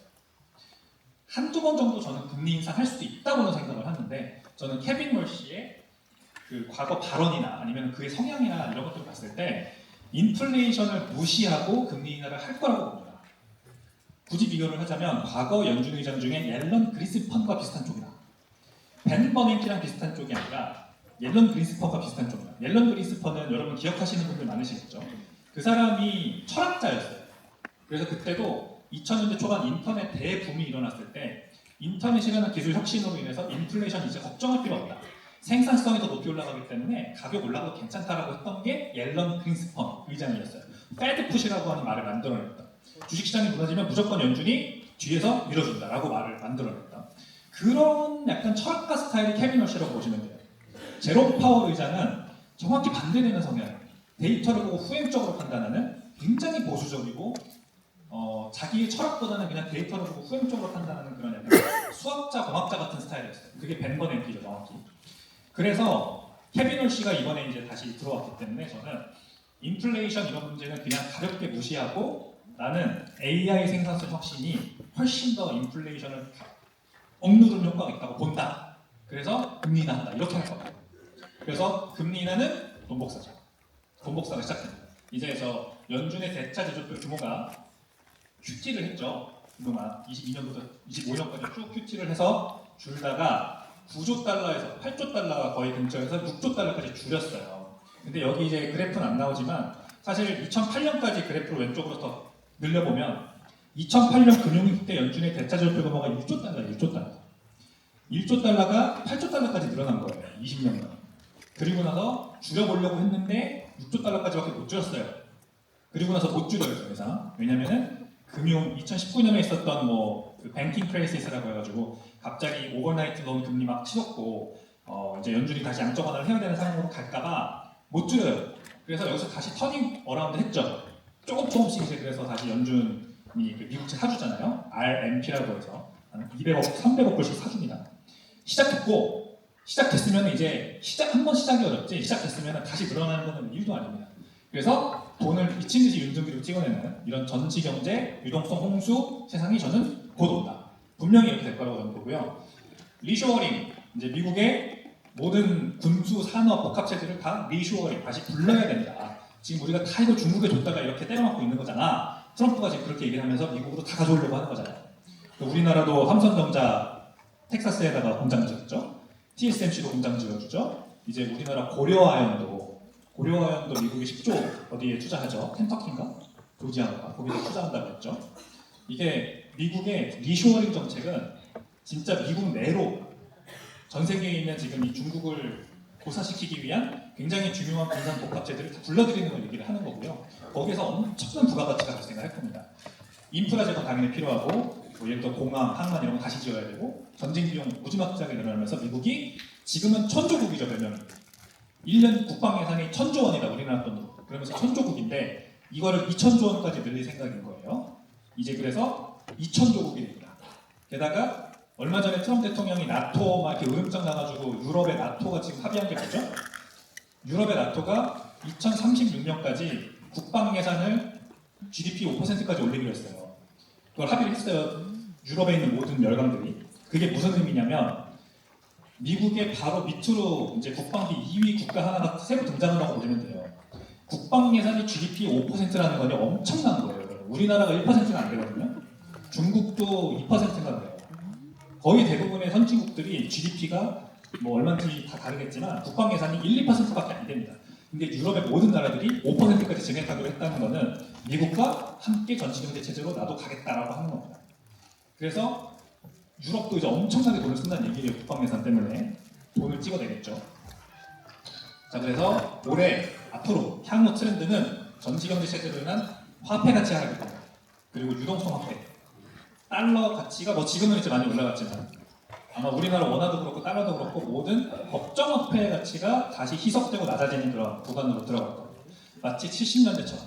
한두 번 정도 저는 금리 인상할 수도 있다고는 생각을 하는데 저는 케빈 월시의 그 과거 발언이나 아니면 그의 성향이나 이런 것들을 봤을 때 인플레이션을 무시하고 금리 인하를 할 거라고 봅니다. 굳이 비교를 하자면 과거 연준 의장 중에 옐런 그리스펀과 비슷한 쪽이다. 벤 버냉키랑 비슷한 쪽이 아니라 옐런 그리스펀과 비슷한 쪽이다. 옐런 그리스펀은 여러분 기억하시는 분들 많으시겠죠? 그 사람이 철학자였어요. 그래서 그때도 2000년대 초반 인터넷 대붐이 일어났을 때 인터넷이라는 기술 혁신으로 인해서 인플레이션 이제 걱정할 필요 없다. 생산성이 더 높이 올라가기 때문에 가격 올라가도 괜찮다라고 했던 게 옐런 그린스펀 의장이었어요. 패드 푸시라고 하는 말을 만들어냈다. 주식시장이 무너지면 무조건 연준이 뒤에서 밀어준다라고 말을 만들어냈다. 그런 약간 철학가 스타일이 케빈 러시라고 보시면 돼요. 제롬 파월 의장은 정확히 반대되는 성향이에요. 데이터를 보고 후행적으로 판단하는 굉장히 보수적이고 자기의 철학보다는 그냥 데이터를 보고 후행적으로 판단하는 그런 약간 수학자, 공학자 같은 스타일이었어요. 그게 벤 버냉키죠, 정확히. 그래서 케빈 러시가 이번에 이제 다시 들어왔기 때문에 저는 인플레이션 이런 문제는 그냥 가볍게 무시하고 나는 AI 생산성 혁신이 훨씬 더 인플레이션을 억누르는 효과가 있다고 본다. 그래서 금리 인하한다. 이렇게 할 겁니다. 그래서 금리 인하는 돈 복사죠. 돈 복사가 시작됩니다. 이제 연준의 대차 제조표 규모가 QT를 했죠. 그동안 22년부터 25년까지 쭉 QT를 해서 줄다가 9조 달러에서 8조 달러가 거의 근처에서 6조 달러까지 줄였어요. 근데 여기 이제 그래프는 안 나오지만 사실 2008년까지 그래프를 왼쪽으로 더 늘려보면 2008년 금융위기 때 연준의 대차 제조표 규모가 6조 달러, 6조 달러. 1조 달러가 8조 달러까지 늘어난 거예요. 20년간. 그리고 나서 줄여보려고 했는데 6조 달러까지밖에 못 줄였어요. 그리고 나서 못 줄여요, 더 이상. 왜냐면은 2019년에 있었던 그 뱅킹 크라이시스라고 해가지고 갑자기 오버나이트 론 금리 막 치솟고 이제 연준이 다시 양적 완화를 해야 되는 상황으로 갈까봐 못 줄여요. 그래서 여기서 다시 터닝 어라운드 했죠. 조금씩 이제 그래서 다시 연준이 그 미국채 사주잖아요. RMP라고 해서 한 200억, 300억 불씩 사줍니다. 시작됐으면 이제 한번 시작이 어렵지 시작됐으면 다시 늘어나는 것은 일도 아닙니다. 그래서 돈을 미친 듯이 윤등기로 찍어내는 이런 전지경제, 유동성 홍수 세상이 저는 곧 온다. 분명히 이렇게 될 거라고 저는 보고요. 리쇼어링, 이제 미국의 모든 군수, 산업, 복합체들을 다 리쇼어링, 다시 불러야 된다. 지금 우리가 다 이거 중국에 줬다가 이렇게 때려맞고 있는 거잖아. 트럼프가 지금 그렇게 얘기하면서 미국으로 다 가져오려고 하는 거잖아요. 우리나라도 삼성전자 텍사스에다가 공장 지었죠. TSMC도 공장 지어주죠. 이제 우리나라 고려아연도 미국이 10조 어디에 투자하죠? 켄터키인가? 조지아인가? 거기서 투자한다고 했죠. 이게 미국의 리쇼어링 정책은 진짜 미국 내로 전 세계에 있는 지금 이 중국을 고사시키기 위한 굉장히 중요한 분산 복합체들을 다 불러들이는 걸 얘기를 하는 거고요. 거기에서 엄청난 부가가치가 발생을 할 겁니다. 인프라 재건 당연히 필요하고 예를 들어 공항, 항만 이런 거 다시 지어야 되고 전쟁 비용 무지막지하게 늘어나면서 미국이 지금은 천조국이죠, 별명이. 1년 국방 예산이 1000조 원이다, 우리나라 돈으로. 그러면서 천조국인데 이거를 2000조 원까지 늘릴 생각인 거예요. 이제 그래서 2000조국이 됩니다. 게다가 얼마 전에 트럼프 대통령이 나토 막 이렇게 으름장 나가지고 유럽의 나토가 지금 합의한 게 뭐죠? 유럽의 나토가 2036년까지 국방 예산을 GDP 5%까지 올리기로 했어요. 그걸 합의를 했어요. 유럽에 있는 모든 열강들이. 그게 무슨 의미냐면 미국의 바로 밑으로 이제 국방비 2위 국가 하나가 새로 등장한다고 보시면 돼요. 국방 예산이 GDP 5%라는 건 엄청난 거예요. 우리나라가 1%가 안 되거든요. 중국도 2%가 돼요. 거의 대부분의 선진국들이 GDP가 뭐 얼마인지 다 다르겠지만 국방 예산이 1, 2%밖에 안 됩니다. 근데 유럽의 모든 나라들이 5%까지 증액하기로 했다는 거는 미국과 함께 전시경제 체제로 나도 가겠다라고 하는 겁니다. 그래서 유럽도 이제 엄청나게 돈을 쓴다는 얘기예요. 국방 예산 때문에 돈을 찍어내겠죠. 자, 그래서 올해 앞으로 향후 트렌드는 전시경제 체제로 인한 화폐 가치 하락일 겁니다. 그리고 유동성 화폐, 달러 가치가 뭐 지금은 이제 많이 올라갔지만 아마 우리나라 원화도 그렇고 달러도 그렇고 모든 법정 화폐 가치가 다시 희석되고 낮아지는 그런 구간으로 들어갈 겁니다. 마치 70년대처럼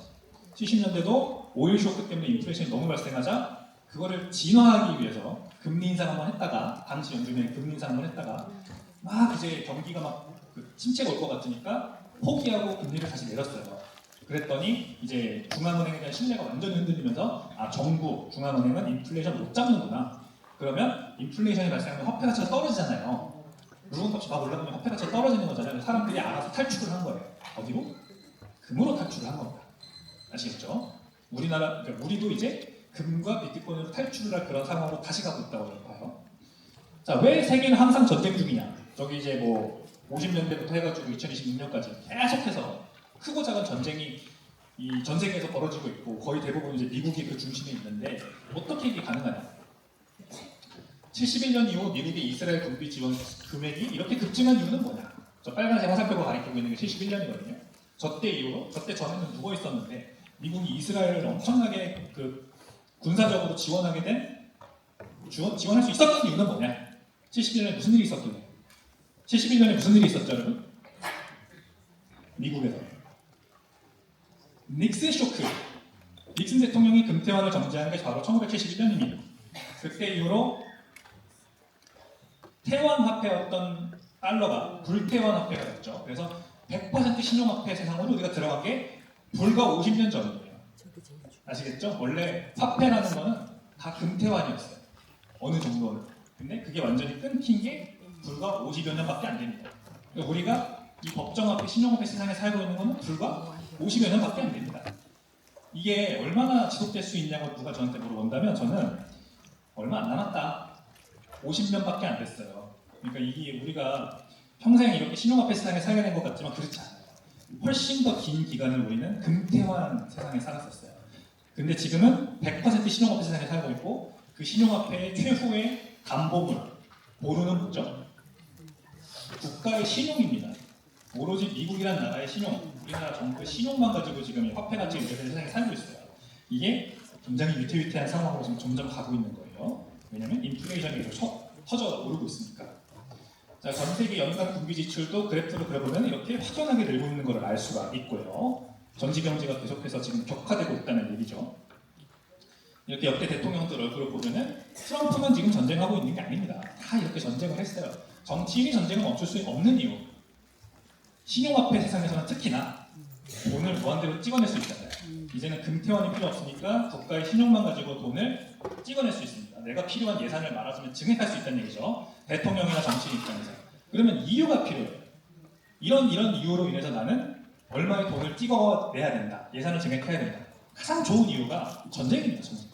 70년대도 오일 쇼크 때문에 인플레이션이 너무 발생하자 그거를 진화하기 위해서 금리 인상 한번 했다가 당시 연준이 금리 인상 한번 했다가 막 이제 경기가 막 침체가 올 것 같으니까 포기하고 금리를 다시 내렸어요. 그랬더니 이제 중앙은행에 대한 신뢰가 완전히 흔들리면서 정부, 중앙은행은 인플레이션 못 잡는구나. 그러면 인플레이션이 발생하면 화폐 가치가 떨어지잖아요. 물건값이 막 올라가면 화폐 가치가 떨어지는 거잖아요. 사람들이 알아서 탈출을 한 거예요. 어디로? 금으로 탈출을 한 겁니다. 아시겠죠? 그러니까 우리도 이제 금과 비트코인으로 탈출을 할 그런 상황으로 다시 가고 있다고 저는 봐요. 자, 왜 세계는 항상 전쟁 중이냐? 저기 이제 뭐 50년대부터 해가지고 2026년까지 계속해서 크고 작은 전쟁이 이 전 세계에서 벌어지고 있고 거의 대부분 이제 미국이 그 중심에 있는데 어떻게 이게 가능하냐? 71년 이후 미국의 이스라엘 군비 지원 금액이 이렇게 급증한 이유는 뭐냐? 저 빨간색 화살표가 가리키고 있는 게 71년이거든요. 저때 이후로, 저때 전에는 누워 있었는데 미국이 이스라엘을 엄청나게 그 군사적으로 지원하게 된 지원할 수 있었던 이유는 뭐냐? 71년에 무슨 일이 있었길래? 71년에 무슨 일이 있었죠, 여러분? 미국에서 닉슨 쇼크. 닉슨 대통령이 금태환을 정지한 게 바로 1971년입니다. 그때 이후로 태환 화폐였던 달러가 불태환 화폐가 됐죠. 그래서 100% 신용화폐 세상으로 우리가 들어간 게 불과 50년 전이에요. 아시겠죠? 원래 화폐라는 거는 다 금태환이었어요. 어느 정도는. 근데 그게 완전히 끊긴 게 불과 50여 년밖에 안 됩니다. 그러니까 우리가 이 법정화폐, 신용화폐 세상에 살고 있는 거는 불과 50여 년밖에 안 됩니다. 이게 얼마나 지속될 수 있냐고 누가 저한테 물어본다면 저는 얼마 안 남았다. 50년밖에 안 됐어요. 그러니까 이게 우리가 평생 이렇게 신용화폐 세상에 살게 된 것 같지만 그렇지 않아요. 훨씬 더 긴 기간을 우리는 금태환 세상에 살았었어요. 근데 지금은 100% 신용화폐 세상에 살고 있고 그 신용화폐의 최후의 감보물, 보루는 뭐죠? 국가의 신용입니다. 오로지 미국이라는 나라의 신용, 우리나라 정부의 신용만 가지고 지금 이 화폐 가치가 유지되는 세상에 살고 있어요. 이게 굉장히 위태위태한 상황으로 지금 점점 가고 있는 거예요. 왜냐하면 인플레이션이 계속 터져 오르고 있으니까. 자, 전 세계 연간 군비 지출도 그래프로 그려보면 이렇게 확연하게 늘고 있는 것을 알 수가 있고요. 전지 경제가 계속해서 지금 격화되고 있다는 얘기죠. 이렇게 역대 대통령들 얼굴을 보면은 트럼프만 지금 전쟁하고 있는 게 아닙니다. 다 이렇게 전쟁을 했어요. 정치인이 전쟁을 멈출 수 없는 이유. 신용화폐 세상에서는 특히나 돈을 무한대로 찍어낼 수 있잖아요. 이제는 금태환이 필요 없으니까 국가의 신용만 가지고 돈을 찍어낼 수 있습니다. 내가 필요한 예산을 말하자면 증액할 수 있다는 얘기죠. 대통령이나 정치인 입장에서. 그러면 이유가 필요해요. 이런 이유로 인해서 나는 얼마의 돈을 찍어내야 된다. 예산을 증액해야 된다. 가장 좋은 이유가 전쟁입니다. 전쟁.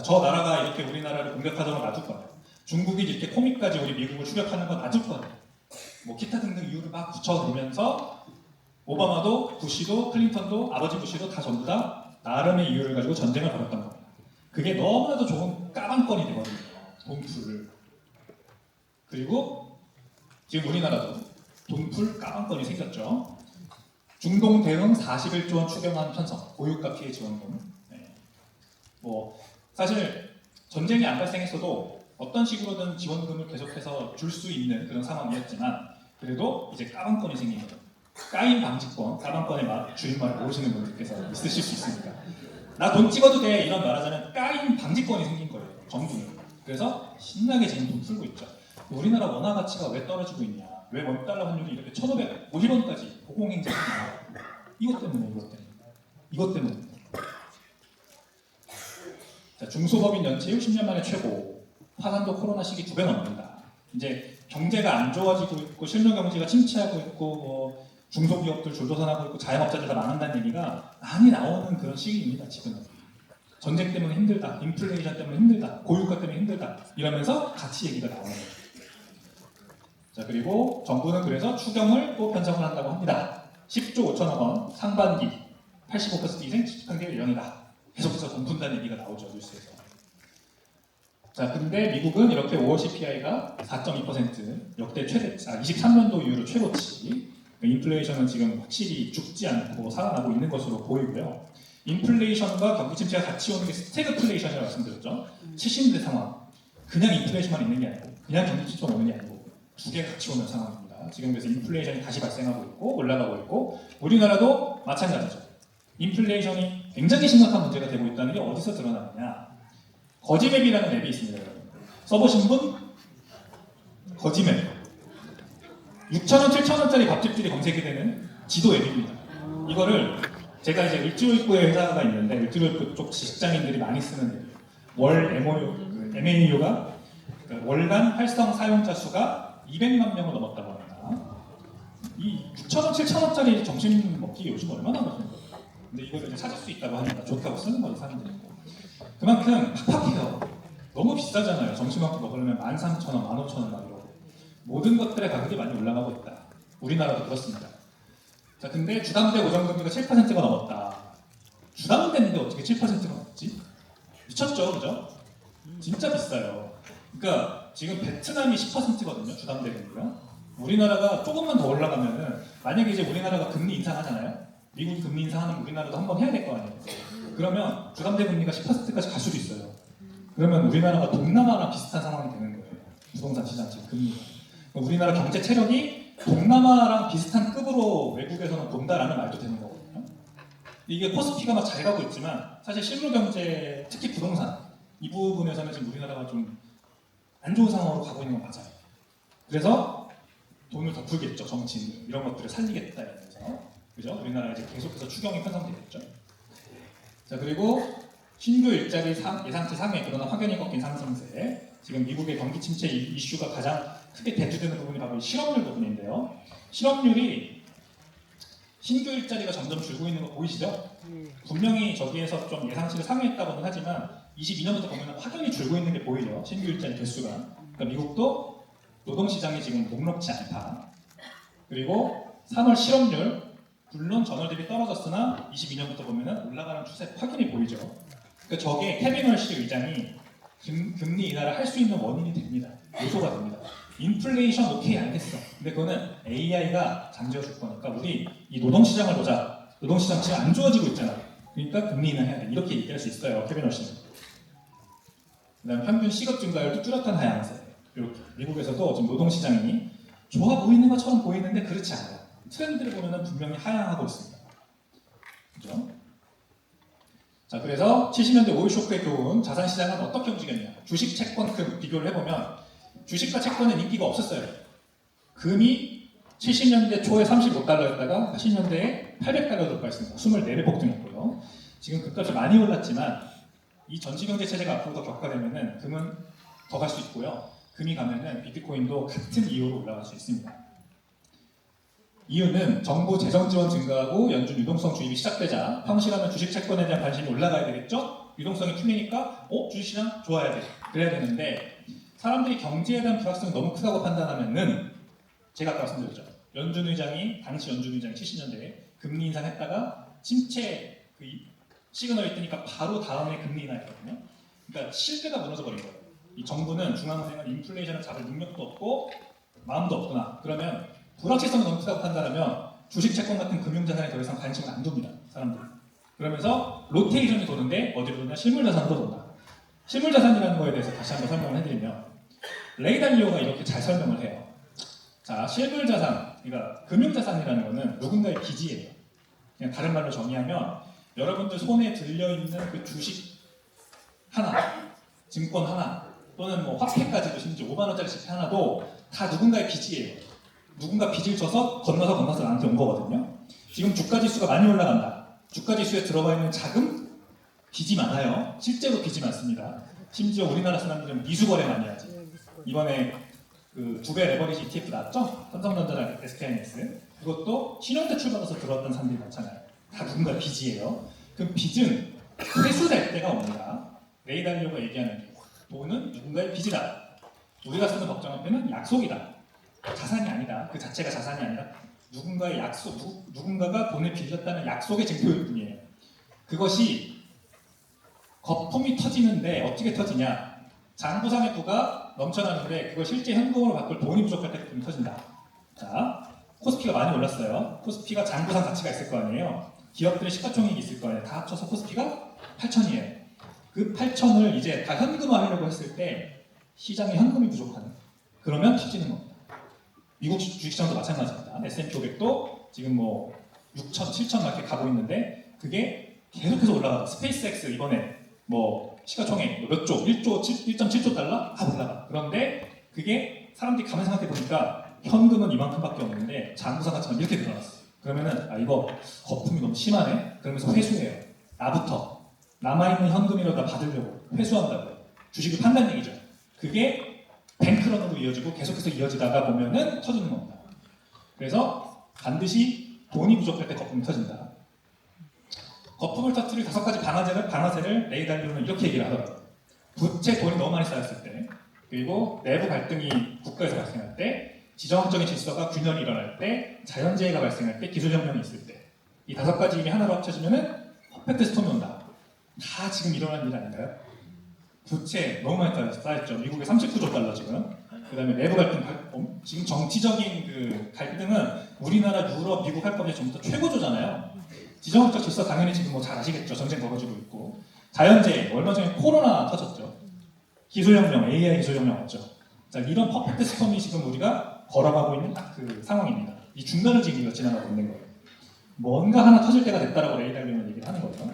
저 나라가 이렇게 우리나라를 공격하던 걸 놔둘 거예요. 중국이 이렇게 코믹까지 우리 미국을 추격하는 건 놔둘 거예요. 뭐 기타 등등 이유를 막 붙여내면서 오바마도 부시도 클린턴도 아버지 부시도 다 전부 다 나름의 이유를 가지고 전쟁을 벌였던 겁니다. 그게 너무나도 좋은 까방권이 되거든요. 돈풀을. 그리고 지금 우리나라도 돈풀 까방권이 생겼죠. 중동 대응 41조 원 추경안 편성, 고유가 피해 지원금. 네. 뭐 사실 전쟁이 안 발생했어도 어떤 식으로든 지원금을 계속해서 줄 수 있는 그런 상황이었지만 그래도 이제 까방권이 생긴 거죠. 까인 방지권, 까방권의 줄임말을 모르시는 분들께서 있으실 수 있으니까 나 돈 찍어도 돼 이런 말하자면 까인 방지권이 생긴 거예요. 정부는. 그래서 신나게 지금 돈 풀고 있죠. 우리나라 원화 가치가 왜 떨어지고 있냐? 왜 원달러 환율이 이렇게 1,550원까지 고공행진하냐? 이것 때문에. 이것 때문에. 자, 중소법인 연체율 10년 만에 최고. 화산도 코로나 시기 2배 넘는다. 이제 경제가 안 좋아지고 있고 실물 경제가 침체하고 있고 뭐 중소기업들 줄도산하고 있고 자영업자들 다 망한다는 얘기가 많이 나오는 그런 시기입니다. 지금은. 전쟁 때문에 힘들다, 인플레이션 때문에 힘들다, 고유가 때문에 힘들다 이러면서 같이 얘기가 나오는 거죠. 자, 그리고 정부는 그래서 추경을 또 편성을 한다고 합니다. 10조 5천억 원 상반기 85% 이상 집행될 예정이다. 계속해서 돈 푼다는 얘기가 나오죠, 뉴스에서. 자, 근데 미국은 이렇게 5월 CPI가 4.2% 역대 최대, 23년도 이후로 최고치. 인플레이션은 지금 확실히 죽지 않고 살아나고 있는 것으로 보이고요. 인플레이션과 경기 침체가 같이 오는 게 스태그플레이션이라고 말씀드렸죠. 70년대 상황. 그냥 인플레이션만 있는 게 아니고, 그냥 경기 침체만 오는 게 아니고, 두 개 같이 오는 상황입니다. 지금 그래서 인플레이션이 다시 발생하고 있고, 올라가고 있고, 우리나라도 마찬가지죠. 인플레이션이 굉장히 심각한 문제가 되고 있다는 게 어디서 드러나느냐. 거지맵이라는 앱이 있습니다, 여러분. 써보신 분? 거지맵. 6,000원, 7,000원짜리 밥집들이 검색이 되는 지도 앱입니다. 이거를 제가 이제 을지로입구에 회사가 있는데 을지로입구 쪽 직장인들이 많이 쓰는 앱이에요. 월 MAU가 월간 활성 사용자 수가 200만 명을 넘었다고 합니다. 이 6,000원, 7,000원짜리 점심 먹기 요즘 얼마나 걸리는 거예요? 근데 이걸 이제 찾을 수 있다고 하니까 좋다고 쓰는 거죠, 사람들이. 그만큼 팍팍해요. 너무 비싸잖아요. 점심 한 끼 먹으려면 13,000원, 15,000원 막 이러고. 모든 것들의 가격이 많이 올라가고 있다. 우리나라도 그렇습니다. 자, 근데 주담대 고정금리가 7%가 넘었다. 주담대인데 어떻게 7%가 넘지? 미쳤죠, 그죠? 진짜 비싸요. 그러니까 지금 베트남이 10%거든요, 주담대금리가. 우리나라가 조금만 더 올라가면은 만약에 이제 우리나라가 금리 인상하잖아요. 미국이 금리 인상하면 우리나라도 한번 해야 될 거 아니에요. 그러면 주담대금리가 10%까지 갈 수도 있어요. 그러면 우리나라가 동남아랑 비슷한 상황이 되는 거예요. 부동산 시장 지금 금리가. 우리나라 경제 체력이 동남아랑 비슷한 급으로 외국에서는 본다라는 말도 되는 거거든요. 이게 코스피가 막 잘 가고 있지만 사실 실물 경제, 특히 부동산 이 부분에서는 지금 우리나라가 좀 안 좋은 상황으로 가고 있는 건 맞아요. 그래서 돈을 더 풀겠죠, 정치인 이런 것들을 살리겠다 이러면서. 그죠? 우리나라가 이제 계속해서 추경이 편성되겠죠. 자, 그리고 신규 일자리 예상치 상회, 그러나 확연히 꺾인 상승세. 지금 미국의 경기 침체 이슈가 가장 크게 대두되는 부분이 바로 이 실업률 부분인데요. 실업률이 신규 일자리가 점점 줄고 있는 거 보이시죠? 분명히 저기에서 좀 예상치를 상회했다고는 하지만 22년부터 보면 확연히 줄고 있는 게 보이죠. 신규 일자리 개수가. 그러니까 미국도 노동시장이 지금 녹록지 않다. 그리고 3월 실업률, 물론 전월 대비 떨어졌으나 22년부터 보면 올라가는 추세 확연히 보이죠. 그러니까 저게 케빈 월시 의장이 금리 인하를 할 수 있는 원인이 됩니다. 요소가 됩니다. 인플레이션 오케이 알겠어. 근데 그거는 AI가 잠재워줄 거니까 우리 이 노동시장을 보자. 노동시장 지금 안 좋아지고 있잖아. 그러니까 금리 인하해야 돼. 이렇게 얘기할 수 있어요. 케빈 월시는. 그다음 평균 시급 증가율도 뚜렷한 하향세. 이렇게 미국에서도 지금 노동시장이 좋아 보이는 것처럼 보이는데 그렇지 않아요. 트렌드를 보면 분명히 하향하고 있습니다. 그죠? 자, 그래서 70년대 오일 쇼크의 교훈, 자산시장은 어떻게 움직였냐. 주식, 채권, 금 비교를 해보면 주식과 채권은 인기가 없었어요. 금이 70년대 초에 35달러였다가 80년대에 800달러 돌파했습니다. 24배 폭등했고요. 지금 금값이 많이 올랐지만 이 전지경제 체제가 앞으로 더 격화되면은 금은 더 갈 수 있고요. 금이 가면은 비트코인도 같은 이유로 올라갈 수 있습니다. 이유는 정부 재정 지원 증가하고 연준 유동성 주입이 시작되자 평시라면 주식 채권에 대한 관심이 올라가야 되겠죠? 유동성이 풀리니까 주식시장 좋아야 돼. 그래야 되는데 사람들이 경제에 대한 불확실성이 너무 크다고 판단하면은 제가 아까 말씀드렸죠. 당시 연준 의장이 70년대에 금리 인상했다가 침체 그 시그널이 뜨니까 바로 다음에 금리 인하했거든요. 그러니까 실대가 무너져버린 거예요. 이 정부는 중앙은행은 인플레이션을 잡을 능력도 없고 마음도 없구나. 그러면 불확실성이 너무 크다고 판단하면 주식 채권 같은 금융자산에 더 이상 관심을 안 둡니다. 사람들이. 그러면서 로테이션이 도는데 어디로 도냐? 실물자산으로 돈다. 실물자산이라는 거에 대해서 다시 한번 설명을 해드리면 레이 달리오가 이렇게 잘 설명을 해요. 자, 실물자산, 그러니까 금융자산이라는 거는 누군가의 빚이에요. 그냥 다른 말로 정의하면 여러분들 손에 들려있는 그 주식 하나, 증권 하나, 또는 뭐 화폐까지도 심지어 5만 원짜리 지폐 하나도 다 누군가의 빚이에요. 누군가 빚을 져서 건너서 나한테 온 거거든요. 지금 주가지수가 많이 올라간다. 주가지수에 들어가 있는 자금, 빚이 많아요. 실제로 빚이 많습니다. 심지어 우리나라 사람들은 미수거래 많이 하지. 이번에 그 두배 레버리지 ETF 나왔죠? 삼성전자랑 SK하이닉스. 그것도 신용대출 받아서 들어왔던 사람들이 많잖아요. 다 누군가 빚이에요. 그럼 빚은 회수될 때가 옵니다. 레이 달리오가 얘기하는 게 돈은 누군가의 빚이다. 우리가 쓰는 법정화폐는 약속이다. 자산이 아니다. 그 자체가 자산이 아니라 누군가의 약속, 누군가가 돈을 빌렸다는 약속의 증표일 뿐이에요. 그것이 거품이 터지는데 어떻게 터지냐? 장부상의 부가 넘쳐나는데 그걸 실제 현금으로 바꿀 돈이 부족할 때 거품이 터진다. 자, 코스피가 많이 올랐어요. 코스피가 장부상 가치가 있을 거 아니에요. 기업들의 시가총액이 있을 거 아니에요. 다 합쳐서 코스피가 8천이에요. 그 8천을 이제 다 현금화하려고 했을 때 시장에 현금이 부족하는. 그러면 터지는 겁니다. 미국 주식시장도 마찬가지입니다. S&P 500도 지금 뭐 6천, 7천 이렇게 가고 있는데 그게 계속해서 올라가요. 스페이스X 이번에 뭐 시가총액 몇 조, 1.7조 달러? 다 올라가. 그런데 그게 사람들이 가만 생각해 보니까 현금은 이만큼밖에 없는데 장부상 가치만 이렇게 늘어났어요. 그러면은 이거 거품이 너무 심하네? 그러면서 회수해요. 나부터. 남아있는 현금이라도 받으려고 회수한다고요. 주식을 판다는 얘기죠. 그게 뱅크런으로 이어지고 계속해서 이어지다가 보면은 터지는 겁니다. 그래서 반드시 돈이 부족할 때 거품이 터진다. 거품을 터뜨릴 5가지 방아쇠를 레이 달리오는 이렇게 얘기를 하더라고요. 부채 돈이 너무 많이 쌓였을 때, 그리고 내부 갈등이 국가에서 발생할 때, 지정학적인 질서가 균열이 일어날 때, 자연재해가 발생할 때, 기술혁명이 있을 때, 이 5가지 힘이 하나로 합쳐지면은 퍼펙트 스톰이 온다. 다 지금 일어난 일 아닌가요? 부채 너무 많이 쌓였죠. 미국의 39조 달러 지금. 그다음에 내부 갈등, 지금 정치적인 그 갈등은 우리나라, 유럽, 미국 할 법에 전부 다 최고조잖아요. 지정학적 질서 당연히 지금 뭐 잘 아시겠죠. 전쟁 벌어지고 있고. 자연재해, 얼마 전에 코로나 터졌죠. 기술혁명, AI 기술혁명 왔죠. 자, 이런 퍼펙트 스톰이 지금 우리가 걸어가고 있는 딱 그 상황입니다. 이 중간을 지금 우리가 지나가고 있는 거예요. 뭔가 하나 터질 때가 됐다라고 레이달리는 얘기를 하는 거죠.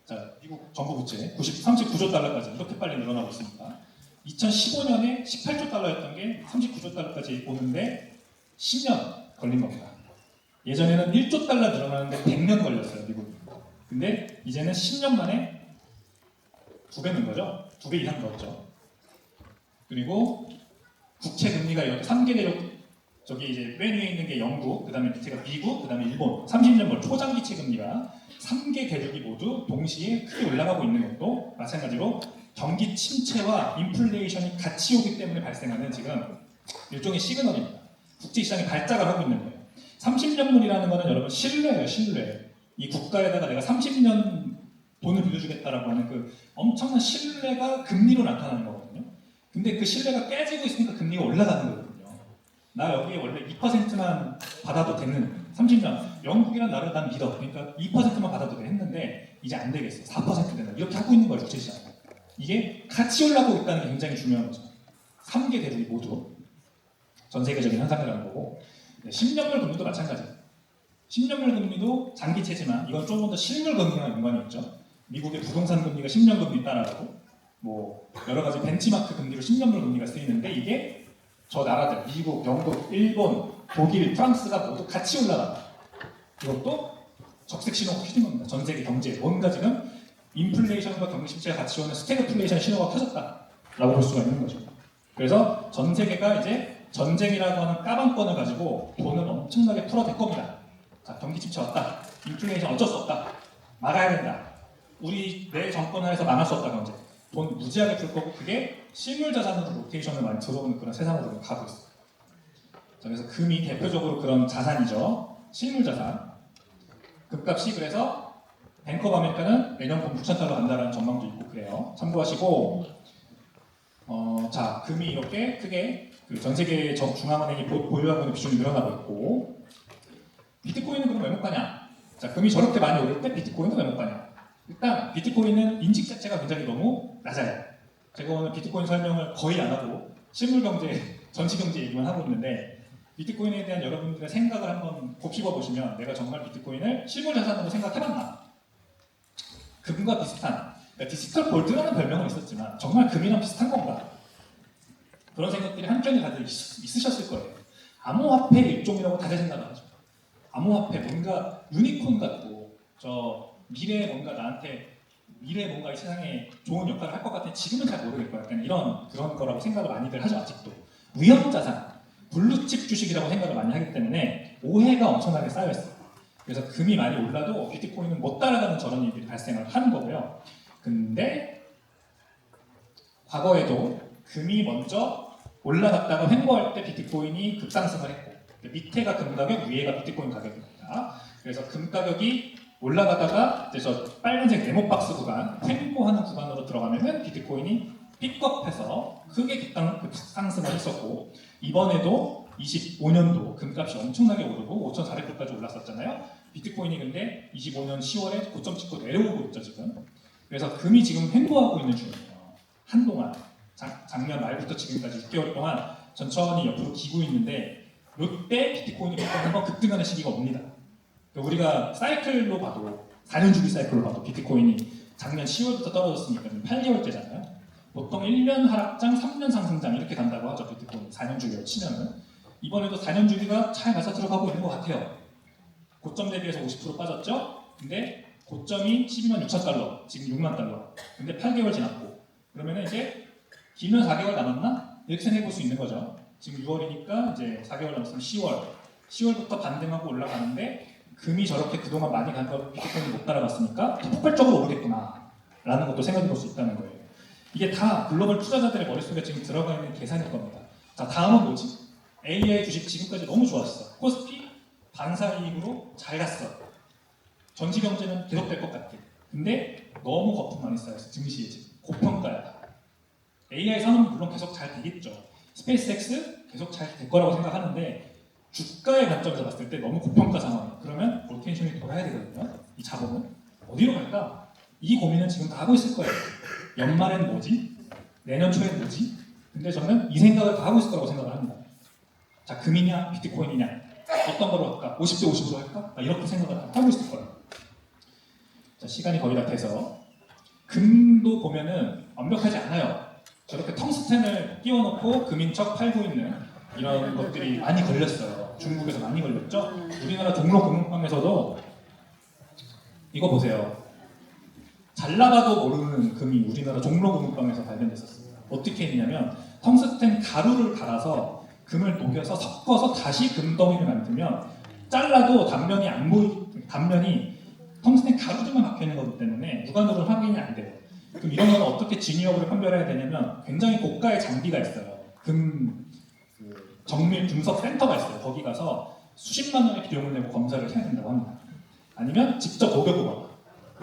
자, 미국 정부 부채 39조 달러까지 이렇게 빨리 늘어나고 있습니다. 2015년에 18조 달러였던 게 39조 달러까지 오는데 10년 걸린 겁니다. 예전에는 1조 달러 늘어나는데 100년 걸렸어요, 미국이. 근데 이제는 10년 만에 2배 는 거죠. 2배 이상 늘었죠. 그리고 국채 금리가 이렇게 3개 대륙, 저기 이제 맨 위에 있는 게 영국, 그 다음에 밑에가 미국, 그 다음에 일본, 30년물 초장기채 금리가 3개 대륙이 모두 동시에 크게 올라가고 있는 것도 마찬가지로 경기 침체와 인플레이션이 같이 오기 때문에 발생하는 지금 일종의 시그널입니다. 국제시장이 발작을 하고 있는 거예요. 30년물이라는 거는 여러분 신뢰예요, 신뢰. 이 국가에다가 내가 30년 돈을 빌려주겠다라고 하는 그 엄청난 신뢰가 금리로 나타나는 거거든요. 근데 그 신뢰가 깨지고 있으니까 금리가 올라가는 거거든요. 나 여기에 원래 2%만 받아도 되는 30년 영국이란 나라를 난 믿어. 그러니까 2%만 받아도 돼 했는데 이제 안 되겠어. 4% 된다. 이렇게 하고 있는 거예요, 주식시장. 이게 같이 올라가고 있다는 게 굉장히 중요한 거죠. 3개 대륙이 모두 전 세계적인 현상이라는 거고 10년물 금리도 마찬가지예요. 10년물 금리도 장기채지만 이건 조금 더 실물 금리와 연관이 있죠. 미국의 부동산 금리가 10년 금리 따라가고 뭐 여러 가지 벤치마크 금리로 10년물 금리가 쓰이는데 이게 저 나라들 미국, 영국, 일본, 독일, 프랑스가 모두 같이 올라간다. 이것도 적색 신호가 켜진 겁니다. 전 세계 경제에 뭔가 지금 인플레이션과 경기 침체가 같이 오는 스태그플레이션 신호가 켜졌다라고 볼 수가 있는 거죠. 그래서 전 세계가 이제 전쟁이라고 하는 까방권을 가지고 돈을 엄청나게 풀어댈 겁니다. 자, 경기 침체 왔다. 인플레이션 어쩔 수 없다. 막아야 된다. 우리 내 정권 하에서 망할 수 없다 경제. 돈 무지하게 풀 거고 그게 실물 자산으로 로테이션을 많이 들어오는 그런 세상으로 가고 있어요. 자, 그래서 금이 대표적으로 그런 자산이죠. 실물 자산. 금값이 그래서 뱅크 오브 아메리카는 내년봄 6,000달러 간다라는 전망도 있고 그래요. 참고하시고 자, 금이 이렇게 크게 전 세계 중앙은행이 보유하고 있는 비중이 늘어나고 있고 비트코인은 그럼 왜 못 가냐? 자, 금이 저렇게 많이 오를 때 비트코인은 왜 못 가냐? 일단 비트코인은 인식 자체가 굉장히 너무 낮아요. 제가 오늘 비트코인 설명을 거의 안 하고 실물경제, 전시경제 얘기만 하고 있는데 비트코인에 대한 여러분들의 생각을 한번 곱씹어 보시면 내가 정말 비트코인을 실물 자산으로 생각해봤나? 금과 비슷한, 그러니까 디지털 골드라는 별명은 있었지만 정말 금이랑 비슷한 건가? 그런 생각들이 한켠에 다들 있으셨을 거예요. 암호화폐의 일종이라고 다들 생각을 하죠. 암호화폐 뭔가 유니콘 같고 미래에 뭔가 나한테 미래에 뭔가 이 세상에 좋은 역할을 할 것 같아. 지금은 잘 모르겠고 약간 그런 거라고 생각을 많이들 하죠. 아직도 위험자산, 블루칩 주식이라고 생각을 많이 하기 때문에 오해가 엄청나게 쌓여있어요. 그래서 금이 많이 올라도 비트코인은 못 따라가는 저런 일들이 발생을 하는 거고요. 근데 과거에도 금이 먼저 올라갔다가 횡보할 때 비트코인이 급상승을 했고 밑에가 금 가격, 위에가 비트코인 가격입니다. 그래서 금 가격이 올라가다가 이제 저 빨간색 네모박스 구간, 횡보하는 구간으로 들어가면은 비트코인이 픽업해서 크게 급상승을 했었고 이번에도 25년도 금값이 엄청나게 오르고 5,400불까지 올랐었잖아요. 비트코인이 근데 25년 10월에 고점 찍고 내려오고 있죠 지금. 그래서 금이 지금 횡보하고 있는 중이에요. 한동안 작년 말부터 지금까지 6개월 동안 천천히 옆으로 기고 있는데 이때 비트코인이 한번 급등하는 시기가 옵니다. 우리가 사이클로 봐도 4년 주기 사이클로 봐도 비트코인이 작년 10월부터 떨어졌으니까 8개월째잖아요. 보통 1년 하락장, 3년 상승장 이렇게 간다고 하죠. 비트코인 4년 주기로 치면은 이번에도 4년 주기가 잘 맞아 들어가고 있는 것 같아요. 고점 대비해서 50% 빠졌죠. 근데 고점이 12만 6천 달러, 지금 6만 달러. 근데 8개월 지났고 그러면은 이제 길면 4개월 남았나? 이렇게 생각해 볼 수 있는 거죠. 지금 6월이니까 이제 4개월 남았으면 10월부터 반등하고 올라가는데 금이 저렇게 그동안 많이 간 거 비트코인이 못 따라갔으니까 폭발적으로 오르겠구나 라는 것도 생각해 볼 수 있다는 거예요. 이게 다 글로벌 투자자들의 머릿속에 지금 들어가 있는 계산일 겁니다. 자, 다음은 뭐지? AI 주식 지금까지 너무 좋았어. 코스피 반사이익으로 잘 갔어. 전시 경제는 계속될 것 같아. 근데 너무 거품 많이 쌓여서 증시에 지금 고평가야. AI 산업은 물론 계속 잘 되겠죠. 스페이스X 계속 잘 될 거라고 생각하는데 주가의 관점에서 봤을 때 너무 고평가 상황이에요. 그러면 로테이션이 돌아야 되거든요. 이 자본은 어디로 갈까? 이 고민은 지금 다 하고 있을 거예요. 연말엔 뭐지? 내년 초엔 뭐지? 근데 저는 이 생각을 다 하고 있을 거라고 생각을 합니다. 자, 금이냐 비트코인이냐 어떤 거로 할까? 50대 50으로 할까? 이렇게 생각을 하고 있을 거예요. 자, 시간이 거의 다 돼서 금도 보면은 완벽하지 않아요. 저렇게 텅스텐을 끼워놓고 금인 척 팔고 있는 이런 것들이 많이 걸렸어요. 중국에서 많이 걸렸죠. 우리나라 종로금융방에서도 이거 보세요. 잘 나가도 모르는 금이 우리나라 종로금융방에서 발견됐었어요. 어떻게 했냐면 텅스텐 가루를 갈아서 금을 녹여서 섞어서 다시 금덩이를 만들면 잘라도 단면이 안 단면이 텅스텐 가루들만 박혀 있는 거기 때문에 육안으로 확인이 안 돼요. 그럼 이런 건 어떻게 진위업으로 판별해야 되냐면 굉장히 고가의 장비가 있어요. 정밀 분석 센터가 있어요. 거기 가서 수십만 원의 비용을 내고 검사를 해야 된다고 합니다. 아니면 직접 녹여보거나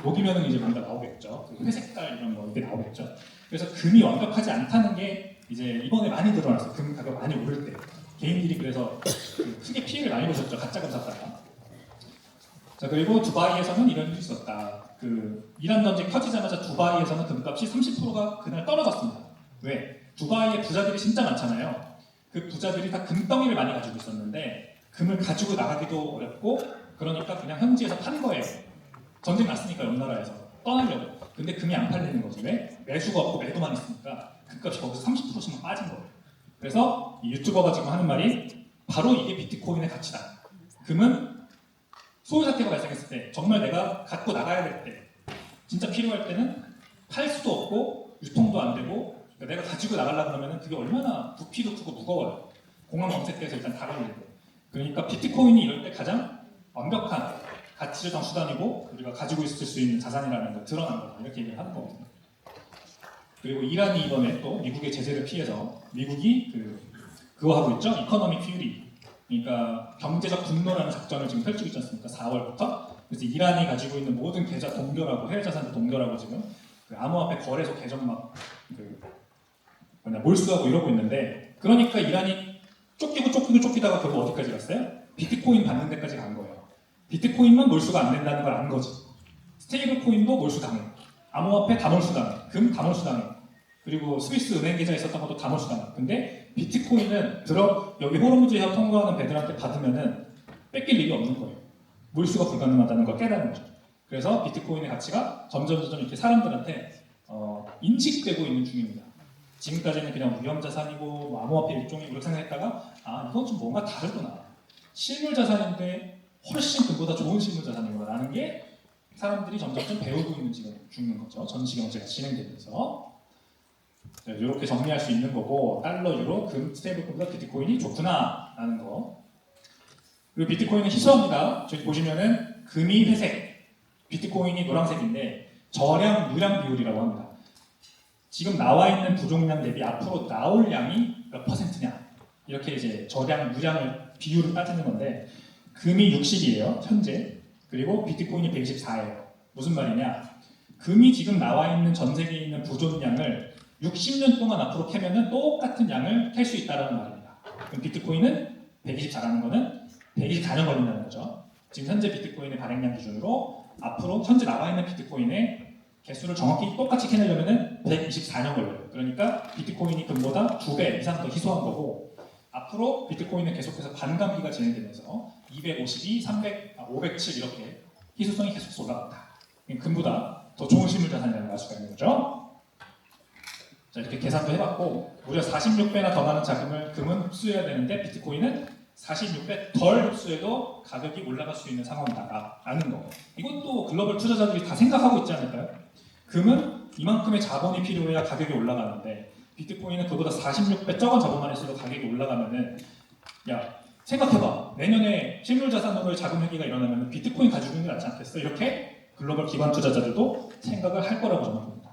녹이면은 이제 뭔가 나오겠죠. 회색깔 이런 거 이게 나오겠죠. 그래서 금이 완벽하지 않다는 게 이제 이번에 많이 드러났어요. 금 가격 많이 오를 때 개인들이 그래서 크게 피해를 많이 보셨죠. 가짜 금 샀다가. 자, 그리고 두바이에서는 이런 일이 있었다. 이란 전쟁 터지자마자 두바이에서는 금값이 30%가 그날 떨어졌습니다. 왜? 두바이에 부자들이 진짜 많잖아요. 그 부자들이 다 금덩이를 많이 가지고 있었는데 금을 가지고 나가기도 어렵고 그러니까 그냥 현지에서 판 거예요. 전쟁 났으니까 옆 나라에서 떠나려고. 근데 금이 안 팔리는 거지. 왜? 매수가 없고 매도만 있으니까 금값이 거기서 30%씩만 빠진 거예요. 그래서 이 유튜버가 지금 하는 말이 바로 이게 비트코인의 가치다. 금은 소유 사태가 발생했을 때 정말 내가 갖고 나가야 될 때 진짜 필요할 때는 팔 수도 없고 유통도 안 되고 내가 가지고 나가려고 하면 그게 얼마나 부피도 크고 무거워요. 공항 검색대에서 일단 다 걸리고. 그러니까 비트코인이 이럴 때 가장 완벽한 가치적 수단이고 우리가 가지고 있을 수 있는 자산이라는 걸 드러난 거다. 이렇게 얘기를 하는 거거든요. 그리고 이란이 이번에 또 미국의 제재를 피해서 미국이 그거 하고 있죠. 이코노미 퓨리. 그러니까 경제적 분노라는 작전을 지금 펼치고 있지 않습니까? 4월부터. 그래서 이란이 가지고 있는 모든 계좌 동결하고 해외 자산도 동결하고 지금 암호화폐 거래소 계정 막 몰수하고 이러고 있는데 그러니까 이란이 쫓기다가 결국 어디까지 갔어요? 비트코인 받는 데까지 간 거예요. 비트코인만 몰수가 안 된다는 걸 안 거지. 스테이블 코인도 몰수당해. 암호화폐 다 몰수당해. 금 다 몰수당해. 그리고 스위스 은행 계좌에 있었던 것도 다 몰수당해. 근데 비트코인은 여기 호르무즈 해협 통과하는 배들한테 받으면은 뺏길 일이 없는 거예요. 몰수가 불가능하다는 걸 깨달은 거죠. 그래서 비트코인의 가치가 점점 이렇게 사람들한테 인식되고 있는 중입니다. 지금까지는 그냥 위험자산이고 뭐 암호화폐 일종이고 이렇게 생각했다가 이건 좀 뭔가 다르구나. 실물자산인데 훨씬 그보다 좋은 실물자산이구나 라는 게 사람들이 점점 배우고 있는 중인 거죠. 전시경제가 진행되면서. 이렇게 정리할 수 있는 거고 달러, 유로, 금, 스테이블코인과 비트코인이 좋구나 라는 거. 그리고 비트코인은 희소합니다. 저기 보시면은 금이 회색, 비트코인이 노란색인데 저량, 유량 비율이라고 합니다. 지금 나와 있는 부종량 대비 앞으로 나올 양이 몇 %냐 이렇게 이제 저량, 유량을 비율을 따지는 건데 금이 60이에요 현재. 그리고 비트코인이 124예요. 무슨 말이냐? 금이 지금 나와 있는 전 세계에 있는 부존량을 60년 동안 앞으로 캐면은 똑같은 양을 캘 수 있다는 말입니다. 그럼 비트코인은 124라는 거는 124년 걸린다는 거죠. 지금 현재 비트코인의 발행량 기준으로 앞으로 현재 나와 있는 비트코인의 개수를 정확히 똑같이 캐내려면 124년 걸려요. 그러니까 비트코인이 금보다 2배 이상 더 희소한 거고 앞으로 비트코인은 계속해서 반감기가 진행되면서 252, 300, 507 이렇게 희소성이 계속 올라간다. 금보다 더 좋은 실물자산이라는 걸 알 수가 있는 거죠. 자, 이렇게 계산도 해봤고 무려 46배나 더 많은 자금을 금은 흡수해야 되는데 비트코인은 46배 덜 흡수해도 가격이 올라갈 수 있는 상황이다라는 거. 이것도 글로벌 투자자들이 다 생각하고 있지 않을까요? 금은 이만큼의 자본이 필요해야 가격이 올라가는데 비트코인은 그보다 46배 적은 자본만 있어도 가격이 올라가면은 야 생각해봐. 내년에 실물자산으로의 자금 회귀가 일어나면 비트코인 가지고 있는 게 낫지 않겠어? 이렇게 글로벌 기관 투자자들도 생각을 할 거라고 저는 봅니다.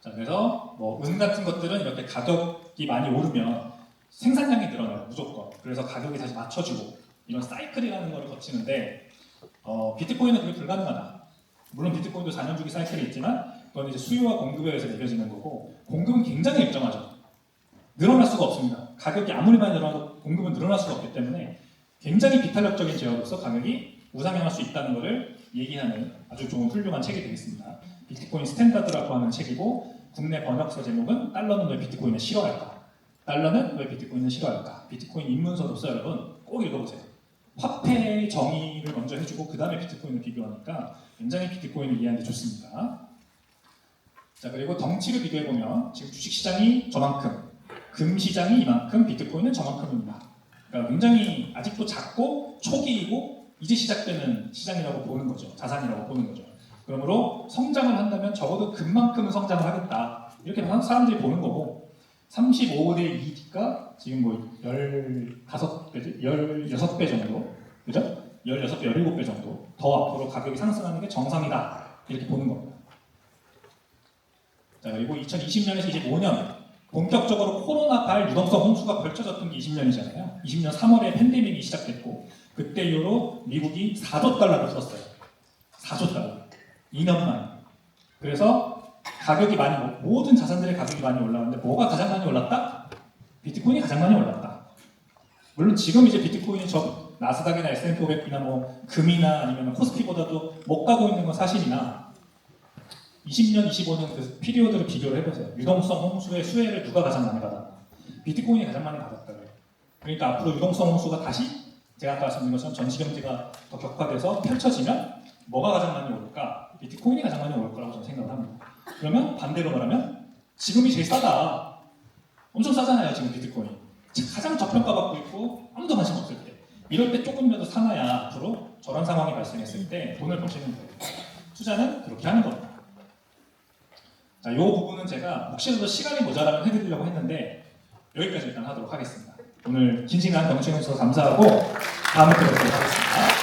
자, 그래서 은 같은 것들은 이렇게 가격이 많이 오르면 생산량이 늘어나요, 무조건. 그래서 가격이 다시 맞춰지고 이런 사이클이라는 걸 거치는데 비트코인은 그게 불가능하다. 물론 비트코인도 4년 주기 사이클이 있지만 그건 이제 수요와 공급에 의해서 매겨지는 거고 공급은 굉장히 일정하죠. 늘어날 수가 없습니다. 가격이 아무리 많이 늘어나도 공급은 늘어날 수가 없기 때문에 굉장히 비탄력적인 제어로서 가격이 우상향할 수 있다는 것을 얘기하는 아주 좋은 훌륭한 책이 되겠습니다. 비트코인 스탠다드라고 하는 책이고 국내 번역서 제목은 달러는 왜 비트코인을 싫어할까? 달러는 왜 비트코인을 싫어할까? 비트코인 입문서로서 여러분 꼭 읽어보세요. 화폐의 정의를 먼저 해주고 그 다음에 비트코인을 비교하니까 굉장히 비트코인을 이해하는 데 좋습니다. 자, 그리고 덩치를 비교해보면 지금 주식시장이 저만큼, 금시장이 이만큼, 비트코인은 저만큼입니다. 그러니까 굉장히 아직도 작고 초기이고 이제 시작되는 시장이라고 보는 거죠. 자산이라고 보는 거죠. 그러므로 성장을 한다면 적어도 금만큼은 성장을 하겠다. 이렇게 사람들이 보는 거고 35대 2니까 지금 뭐 15배, 16배 정도, 그죠? 16배, 17배 정도 더 앞으로 가격이 상승하는 게 정상이다. 이렇게 보는 겁니다. 자, 그리고 2020년에서 25년 본격적으로 코로나 유동성 홍수가 펼쳐졌던 게 20년이잖아요. 20년 3월에 팬데믹이 시작됐고 그때 이후로 미국이 4조 달러를 풀었어요. 4조 달러. 2년 만에. 그래서 가격이 모든 자산들의 가격이 많이 올랐는데 뭐가 가장 많이 올랐다? 비트코인이 가장 많이 올랐다. 물론 지금 이제 비트코인이 저 나스닥이나 S&P 500이나 뭐 금이나 아니면 코스피보다도 못 가고 있는 건 사실이나 20년, 25년 그 피리오드를 비교를 해보세요. 유동성 홍수의 수혜를 누가 가장 많이 받았나? 비트코인이 가장 많이 받았다고요. 그러니까 앞으로 유동성 홍수가 다시 제가 아까 말씀드린 것처럼 전시경제가 더 격화돼서 펼쳐지면 뭐가 가장 많이 오를까? 비트코인이 가장 많이 오를 거라고 저는 생각을 합니다. 그러면 반대로 말하면 지금이 제일 싸다. 엄청 싸잖아요, 지금 비트코인. 가장 저평가받고 있고 아무도 관심 없을 때. 이럴 때 조금이라도 사놔야 앞으로 저런 상황이 발생했을 때 돈을 버시는 거예요. 투자는 그렇게 하는 겁니다. 자, 이 부분은 제가 혹시라도 시간이 모자라면 해드리려고 했는데 여기까지 일단 하도록 하겠습니다. 오늘 긴 시간 경청해 주셔서 감사하고 다음에 또 뵙도록 하겠습니다.